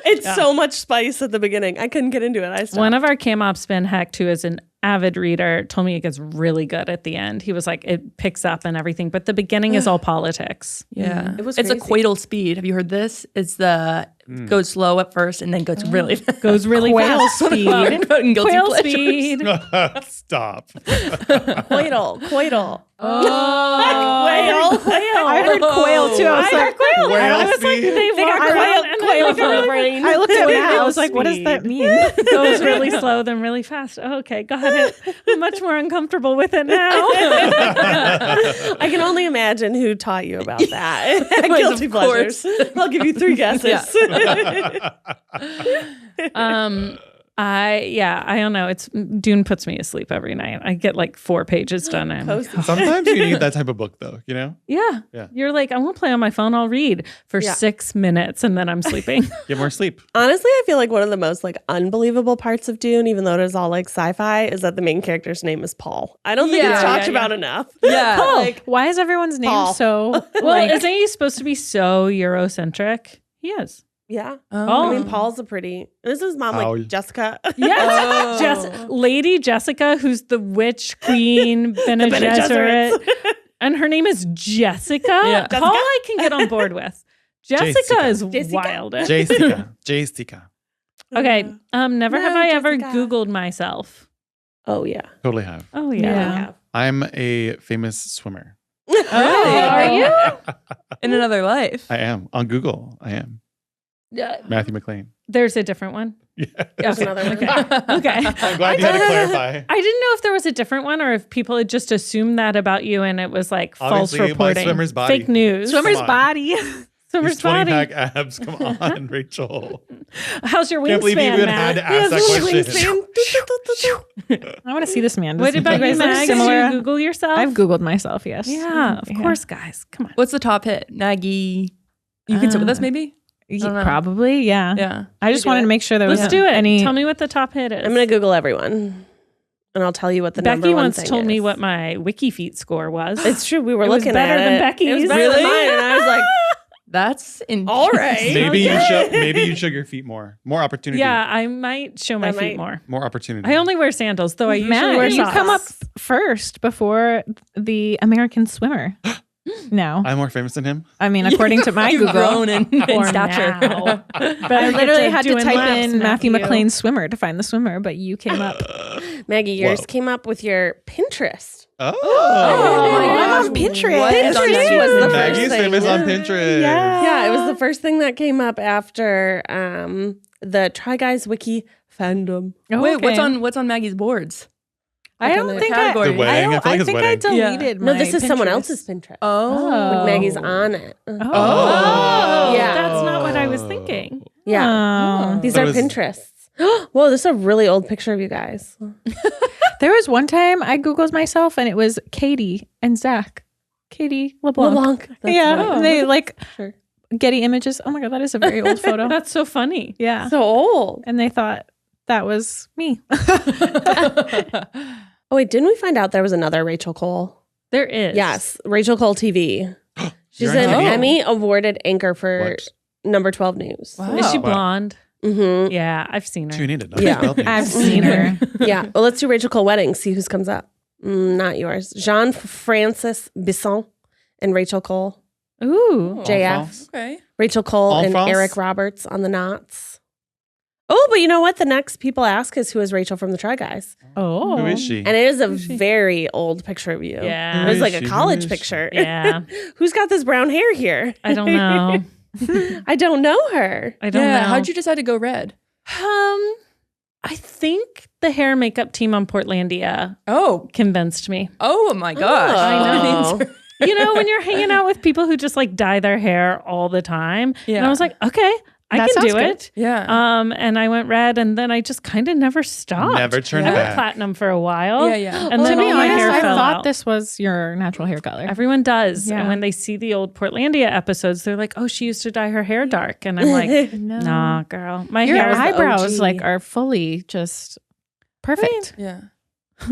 It's so much spice at the beginning. I couldn't get into it. I stopped. One of our cam ops, Ben Hecht, who is an avid reader, told me it gets really good at the end. He was like, it picks up and everything, but the beginning is all politics. Yeah. It was It's a crazy. quaidal speed. Have you heard this? It's the goes slow at first and then goes really fast. Goes really Quail fast. speed. Guilty Quail pleasures. speed. Stop. Quaidal. Oh. Quail. I heard quail too. I was like, quail. Whale I was like, speed? they walk got around quail- and quail then for the brain. I looked at Quail Matt. I was like, what does that speed. mean? goes really slow, then really fast. Okay, got it. I'm much more uncomfortable with it now. I can only imagine who taught you about that. Of Guilty course. pleasures. I'll give you 3 guesses. I don't know. Dune puts me asleep every night. I get like 4 pages done. And I'm like, Cozy. Sometimes you need that type of book, though. yeah. You're like, I won't play on my phone. I'll read for Yeah. 6 minutes and then I'm sleeping. Get more sleep. Honestly, I feel like one of the most unbelievable parts of Dune, even though it is all sci-fi, is that the main character's name is Paul. I don't think it's Yeah, talked yeah, about enough. Yeah. Paul. Why is everyone's name Paul. so Well, isn't he supposed to be so Eurocentric? He is. Yeah. Oh. I mean, Paul's a pretty. This is mom How- Jessica. Yes. Oh. Lady Jessica, who's the witch queen, Bene Bene Gesserit. Gesserits. And her name is Jessica. Yeah. Paul I can get on board with. Jessica Jessica. is Jessica. wild. Jessica. Okay. Never No, have I ever Jessica. Googled myself. Oh yeah. Totally have. Oh Yeah. I'm a famous swimmer. Are you? In another life. I am. On Google, I am. Matthew McLean. There's a different one. Yeah. There's another one. Okay. I'm glad you had to clarify. I didn't know if there was a different one or if people had just assumed that about you and it was like false Obviously, my reporting. swimmer's body. Fake news. Swimmer's swimmer's on. body? Swimmer's These 20 body. pack abs. Come on, Rachel. How's your Can't believe you wingspan, even Matt? had to ask that question. I want to see this man. What about you, guys look Mag? Did similar? you Google yourself? I've Googled myself, yes. Yeah, of course, guys. Come on. What's the top hit? Maggie. You can sit with us maybe? don't know. Probably, yeah. Yeah. I just wanted to make sure there was Let's do it. any. Tell me what the top hit is. I'm gonna Google everyone. and I'll tell you what the Becky number one once thing told me is. what my wiki feet score was. It's true. We were It was looking better at than it. Becky's. It was better Really? than mine, and I was like, That's all right. Maybe you show your feet more. More opportunity. Yeah, I might show my I feet might. more. More opportunity. I only wear sandals, though I usually wear Matt, you socks. come up first before the American swimmer. No, I'm more famous than him. I mean, according to my You've Google, grown in For stature. now. But I literally had to doing type laps, in Matthew Matthew. McLean's swimmer to find the swimmer, but you came up. Maggie, yours Whoa. came up with your Pinterest. Oh, my I'm gosh. on Pinterest. What is on Pinterest Maggie's was the Pinterest? first Maggie's thing. famous on Pinterest. Yeah, it was the first thing that came up after the Try Guys Wiki fandom. Oh, Wait, okay. what's on Maggie's boards? I don't the think category? The wedding. I feel like it's think I wedding. deleted. No, my this is someone Pinterest. else's Pinterest. Oh. With Maggie's on it. Oh, Yeah. that's not what I was thinking. Yeah. Oh. These That are was- Pinterests. Whoa, this is a really old picture of you guys. There was one time I Googled myself and it was Katie and Zach. Katie LeBlanc. LeBlanc. That's Yeah. funny. And they like Sure. Getty Images. Oh my God, that is a very old photo. That's so funny. Yeah. So old. And they thought that was me. Oh, wait, didn't we find out there was another Rachel Cole? There is. Yes, Rachel Cole TV. She's You're an on TV? Emmy awarded anchor for What? number 12 News. Wow. Is she Wow. blonde? Mm-hmm. Yeah, I've seen her. Tune in to Yeah. Nothing I've seen her. Yeah. Well, let's do Rachel Cole wedding. See who's comes up. Not yours. Jean-Francis Bisson and Rachel Cole. Ooh. JF. Okay. Rachel Cole En and France? Eric Roberts on the knots. Oh, but you know what? The next people ask is who is Rachel from the Try Guys? Oh. Who is she? And it is a very old picture of you. Yeah. It was like Who a is she? college Who is she? picture. Yeah. Who's got this brown hair here? I don't know. I don't know her. I don't know. How'd you decide to go red? I think the hair and makeup team on Portlandia Oh. convinced me. Oh my gosh. I know. You know, when you're hanging out with people who just like dye their hair all the time. Yeah. And I was like, okay, I That can sounds do good. it. Yeah. And I went red, and then I just kind of never stopped. Never turned I went back. platinum for a while. Yeah, yeah. And then to be all my honest, hair I fell thought out. this was your natural hair color. Everyone does. Yeah. And when they see the old Portlandia episodes, they're like, oh, she used to dye her hair dark. And I'm like, No. nah, girl. My Your hair is the eyebrows OG. like are fully just perfect. Yeah.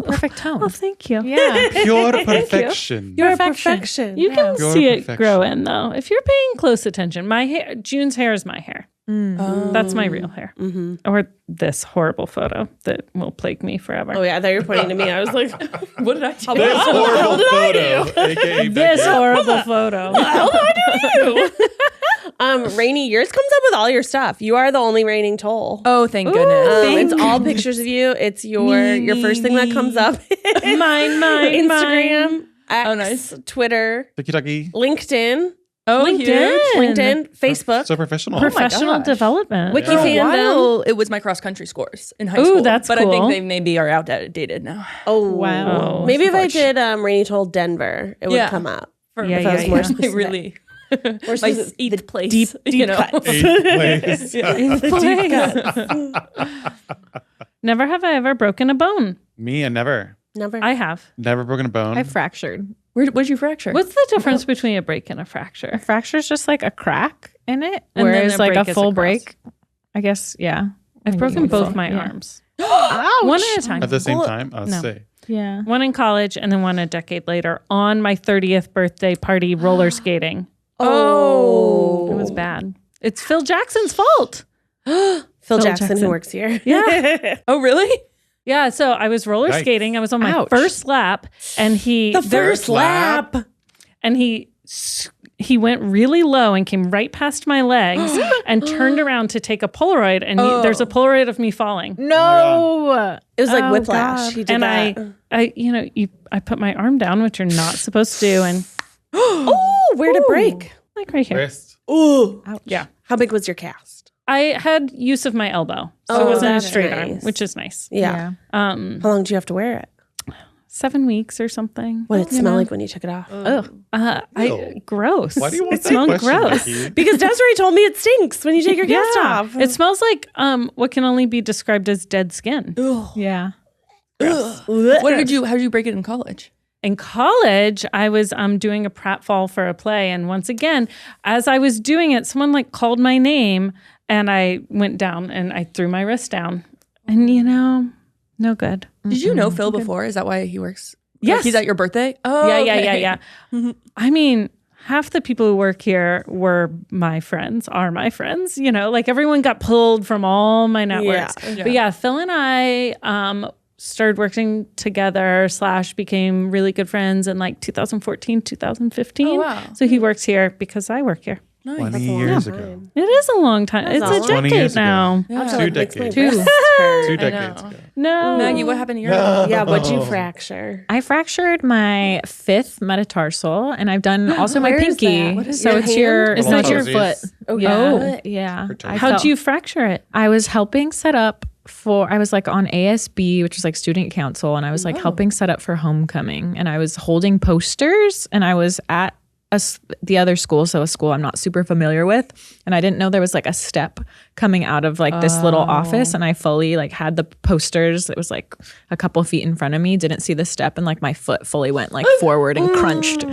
Perfect tone. Oh, thank you. Yeah. Pure perfection. You're a Perfection. perfection. You can Pure see it perfection. grow in though. If you're paying close attention, my hair, June's hair is my hair. Mm. That's my real hair. Mm-hmm. Or this horrible photo that will plague me forever. Oh, yeah. I thought you were pointing to me. I was like, What did I do? This horrible photo, aka This Becky. horrible photo. Rainie, yours comes up with all your stuff. You are the only reigning toll. Oh, thank goodness. It's all pictures of you. It's your first thing that comes up. mine, Instagram, X, Oh, nice. Twitter, Tiki-taki. LinkedIn, Oh, LinkedIn. huge. LinkedIn, Facebook. So professional. Professional gosh. development. Wiki For a fandom. while, it was my cross country scores in high Ooh, school. that's but I cool. think they maybe are outdated now. Oh, Wow. Maybe if I Much. did Rainie told Denver, it would Yeah. come up. Yeah, if I was yeah, more yeah. specific. really. More My specific. eighth place. deep you know. cuts. Eighth place. Never have I ever broken a bone. Me and never. Never. I have. Never broken a bone. I fractured. Where'd you fracture? What's the difference between a break and a fracture? A fracture is just like a crack in it, And then whereas a like break a is full across. break, I guess, yeah. I've broken both my Yeah. arms. Ouch. One at a time. At the same time, I would No. say. Yeah. One in college and then one a decade later on my 30th birthday party roller skating. Oh. It was bad. It's Phil Jackson's fault. Phil Jackson, Jackson. who works here. Yeah. Oh, really? Yeah, so I was roller Yikes. skating. I was on my Ouch. first lap and he The first lap. and he went really low and came right past my legs and turned around to take a Polaroid and there's a Polaroid of me falling. No. It was like Oh, whiplash. God. He did And that. I put my arm down, which you're not supposed to do, and Oh, where'd it break? like right here. Wrist. Ooh. Ouch. Yeah. How big was your cast? I had use of my elbow, so Oh, it wasn't a that's straight arm, nice. which is nice. Yeah. How long did you have to wear it? 7 weeks or something. What did it you smell know? like when you took it off? Ew. Gross. Why do you want it that smelled question, gross. Becky? Because Desiree told me it stinks when you take your cast off. It smells like what can only be described as dead skin. Yeah. How did you break it in college? In college, I was doing a pratfall for a play, and once again, as I was doing it, someone like called my name, and I went down and I threw my wrist down, and no good. Did you know Phil before? Is that why he works? Yes. Like, he's at your birthday? Oh, Yeah. I mean, half the people who work here are my friends. You know, like everyone got pulled from all my networks. Yeah. But yeah, Phil and I started working together / became really good friends in like 2014, 2015. Oh, wow. So he works here because I work here. Nice. 20 years ago. It is a long time. It's a 20 years decade now. Yeah. 2 decades. 2 2 decades ago. No. Maggie, what happened to your Yeah, what'd you fracture? I fractured my 5th metatarsal, and I've done also my Where is pinky. that? What is So your it's hand? your It's it's your toesies. foot. Oh, Yeah. toes. How'd you fracture it? I was helping set up I was like on ASB, which is like student council, and I was like helping set up for homecoming, and I was holding posters, and I was at the other school, so a school I'm not super familiar with, and I didn't know there was like a step coming out of like this little office, and I fully like had the posters. It was like a couple feet in front of me, didn't see the step, and like my foot fully went like forward and crunched.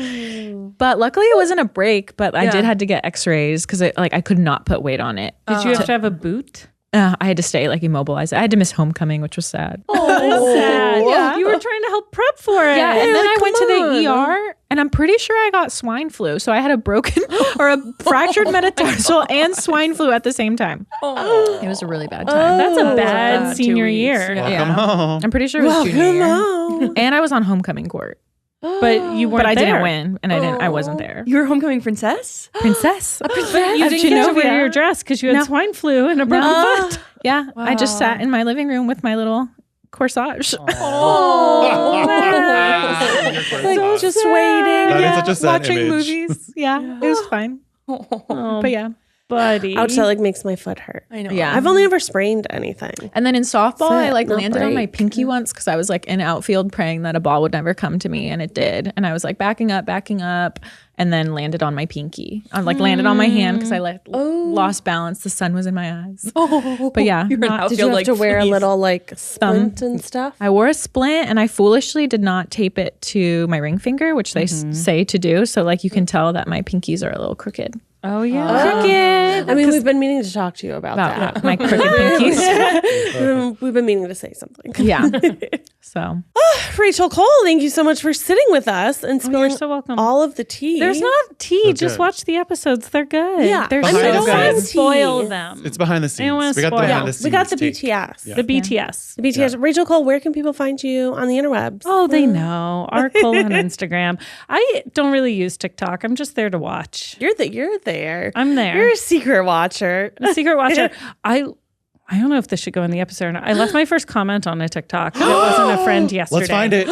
But luckily it wasn't a break, but I did had to get x-rays because I could not put weight on it. Did you have to have a boot? I had to stay like immobilized. I had to miss homecoming, which was sad. That's sad. Yeah. You were trying to help prep for it. Yeah, and then I went to the on. ER, and I'm pretty sure I got swine flu. So I had a broken or a fractured metatarsal and swine flu at the same time. It was a really bad time. That's a bad 2 senior weeks. year. Welcome home. I'm pretty sure it was junior year. And I was on homecoming court, But you weren't but I there. didn't win, and I wasn't there. You were homecoming princess? Princess, But you didn't get to wear your dress because you had No. swine flu and a broken foot. Yeah, I just sat in my living room with my little corsage. Like just waiting. That is such a sad watching image. movies. Yeah, it was fine. But yeah. Buddy. Ouch, that like makes my foot hurt. I know. Yeah. I've only ever sprained anything. And then in softball, I like not landed on my break. pinky once because I was like in outfield praying that a ball would never come to me, and it did. And I was like backing up, and then landed on my pinky. I like landed on my hand because I lost balance. The sun was in my eyes. But yeah, You're in not- Did you have to wear a little like splint and stuff? I wore a splint, and I foolishly did not tape it to my ring finger, which they say to do. So like you can tell that my pinkies are a little crooked. Oh, yeah. Crooked. I mean, we've been meaning to talk to you about that. My crooked pinkies. We've been meaning to say something. Yeah. So Rachel Cole, thank you so much for sitting with us and You're spilling so welcome. all of the tea. There's not tea. So Just good. watch the episodes. They're good. Yeah. They're Behind so the good. Don't scenes. spoil them. It's behind the I don't wanna scenes. We got the spoil. behind the scenes. We got the take. BTS. Yeah. The BTS. The BTS. Rachel Cole, where can people find you on the interwebs? Oh, they know. R. Cole on Instagram. I don't really use TikTok. I'm just there to watch. You're there. I'm there. You're a secret watcher. I'm a secret watcher. I don't know if this should go in the episode or not. I left my first comment on a TikTok. It wasn't a friend yesterday. Let's find it.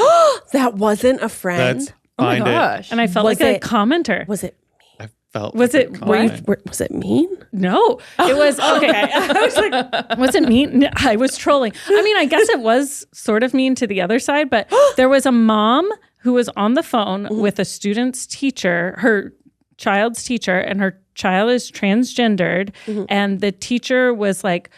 That wasn't a friend. Let's find it. And I felt Was like a it- commenter. Was it? I felt Was like it- a were you- comment. Was it mean? No, it was okay. I was like, was it mean? No, I was trolling. I mean, I guess it was sort of mean to the other side, but there was a mom who was on the phone with a student's teacher, her child's teacher, and her child is transgendered, and the teacher was like,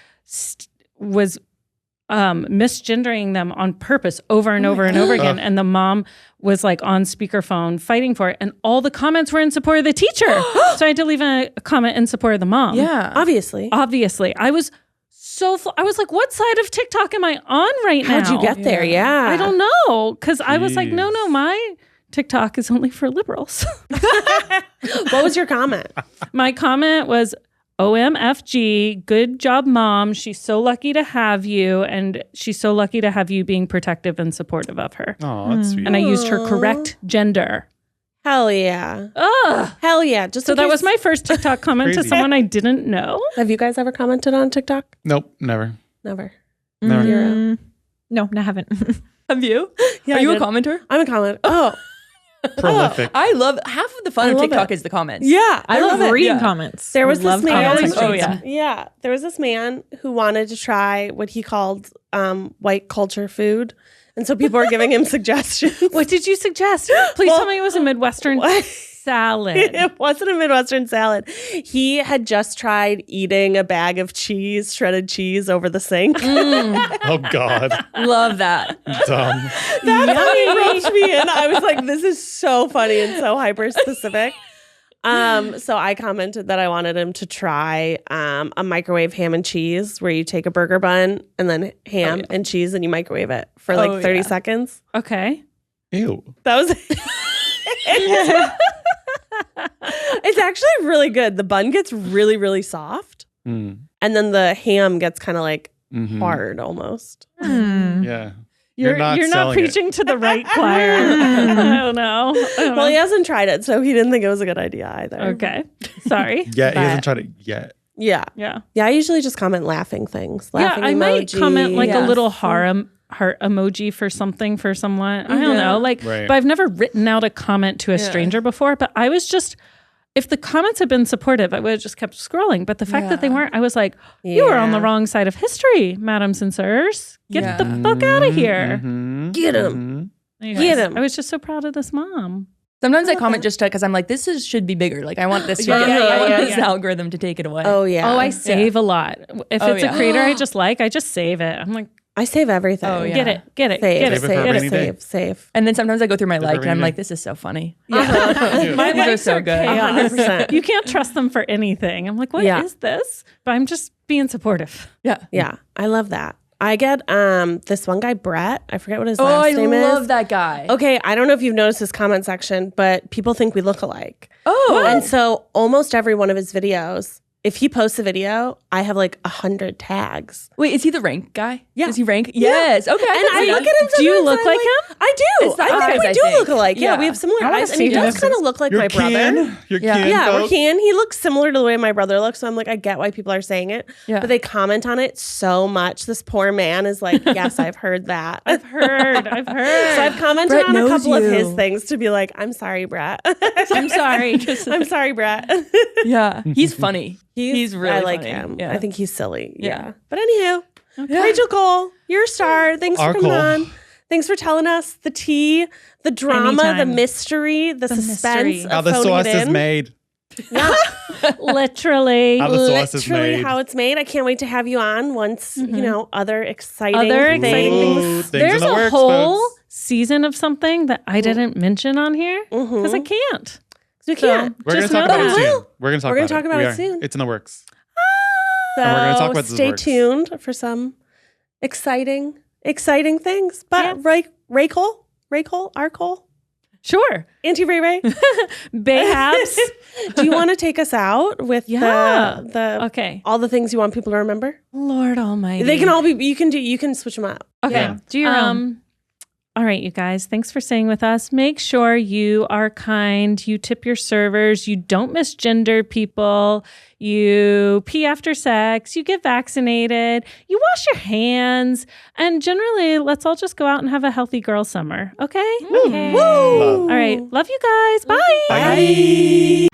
misgendering them on purpose over and over and over again. And the mom was like on speakerphone fighting for it. And all the comments were in support of the teacher. So I had to leave a comment in support of the mom. Yeah. Obviously. Obviously. I was I was like, what side of TikTok am I on right now? How'd you get there? Yeah. I don't know. Because I was like, no, Jeez. my TikTok is only for liberals. What was your comment? My comment was, OMFG, good job, mom. She's so lucky to have you. And she's so lucky to have you being protective and supportive of her. Oh, that's sweet. And I used her correct gender. Hell yeah. Ugh. Hell yeah. Just So in that case- was my first TikTok comment to Crazy. someone I didn't know. Have you guys ever commented on TikTok? Nope, never. Never. Never. Zero. No, I haven't. Have you? Yeah, Are I you a did. commenter? I'm a comment. Oh, Prolific. I love half of the fun I of love TikTok it. is the comments. yeah. I love reading Yeah. comments. There was I this love man. comments on Oh, TikTok. yeah. Yeah. There was this man who wanted to try what he called white culture food. And so people were giving him suggestions. What did you suggest? Please Well, tell me it was a Midwestern what? salad. It wasn't a Midwestern salad. He had just tried eating a bag of cheese, shredded cheese, over the sink. Oh, God. Love that. Dumb. That's how he roped me in. I was like, this is so funny and so hyper specific. So I commented that I wanted him to try a microwave ham and cheese where you take a burger bun and then ham and cheese and you microwave it for like 30 seconds. Okay. Ew. That was It's actually really good. The bun gets really, really soft. And then the ham gets kind of like hard almost. Yeah. You're not preaching to the right choir. I don't know. Well, he hasn't tried it, so he didn't think it was a good idea either. Okay. Sorry. Yeah, he hasn't tried it yet. Yeah. Yeah. Yeah, I usually just comment laughing things. Laughing I might emoji. comment like a little heart emoji for something for someone. I don't know. Like, Right. but I've never written out a comment to a stranger before. But I was just, if the comments had been supportive, I would have just kept scrolling. But the fact that they weren't, I was like, you are on the wrong side of history, madams and sirs. Get the fuck out of here. Get him. Get him. I was just so proud of this mom. Sometimes I comment just because I'm like, this should be bigger. Like I want this. I want this algorithm to take it away. Oh, yeah. Oh, I save a lot. If it's a creator I just like, I just save it. I'm like, I save everything. Oh, yeah. get it. Save it for a rainy day. Save. And then sometimes I go through my like and I'm rainy like, day. this is so funny. My These are likes so are good. chaos. 100%. You can't trust them for anything. I'm like, what is this? But I'm just being supportive. Yeah. Yeah, I love that. I get this one guy, Brett. I forget what his last name is. I love that guy. Okay, I don't know if you've noticed his comment section, but people think we look alike. Oh. And so almost every one of his videos, if he posts a video, I have like 100 tags. Wait, is he the rank guy? Yeah. Is he rank? Yes. Okay. And I look at him sometimes. Do you look and I'm like him? I do. It's the I think eyes, we I do think. look alike. Yeah, Yeah. we have similar I wanna eyes. And see he does him. kind of look like my brother. You're Yeah, folks. we're kin. He looks similar to the way my brother looks. So I'm like, I get why people are saying it. Yeah. But they comment on it so much. This poor man is like, yes, I've heard that. I've heard. So I've commented Brett on a knows couple of his you. things to be like, I'm sorry, Brett. I'm sorry. I'm sorry, Brett. Yeah. He's funny. He's really I like funny. him. Yeah. I think he's silly. Yeah. Yeah. But anywho, Rachel Cole, you're a star. Thanks Our for coming Cole. on. Thanks for telling us the tea, the drama, the Anytime. mystery, the suspense mystery. of How the phoning sauce it is in. made. Literally. How the sauce is Literally made. how it's made. I can't wait to have you on once, you know, other exciting Other things. exciting Ooh, things. things There's in the a works, whole folks. season of something that I didn't mention on here because I can't. We can't. We're going to Just talk know about it that. soon. We're going to We're gonna talk talk about We it are. soon. It's in the works. So And we're gonna talk about this stay works. tuned for some exciting things. But Rachel, our Cole, Sure. Auntie Ray Ray, Bayhabs. do you want to take us out with the Okay. all the things you want people to remember? Lord Almighty. They can all be. You can switch them up. Okay. Yeah. Do your own. All right, you guys. Thanks for staying with us. Make sure you are kind. You tip your servers. You don't misgender people. You pee after sex. You get vaccinated. You wash your hands. And generally, let's all just go out and have a healthy girl summer. Okay? Okay. Love. All right. Love you guys. Bye. Bye.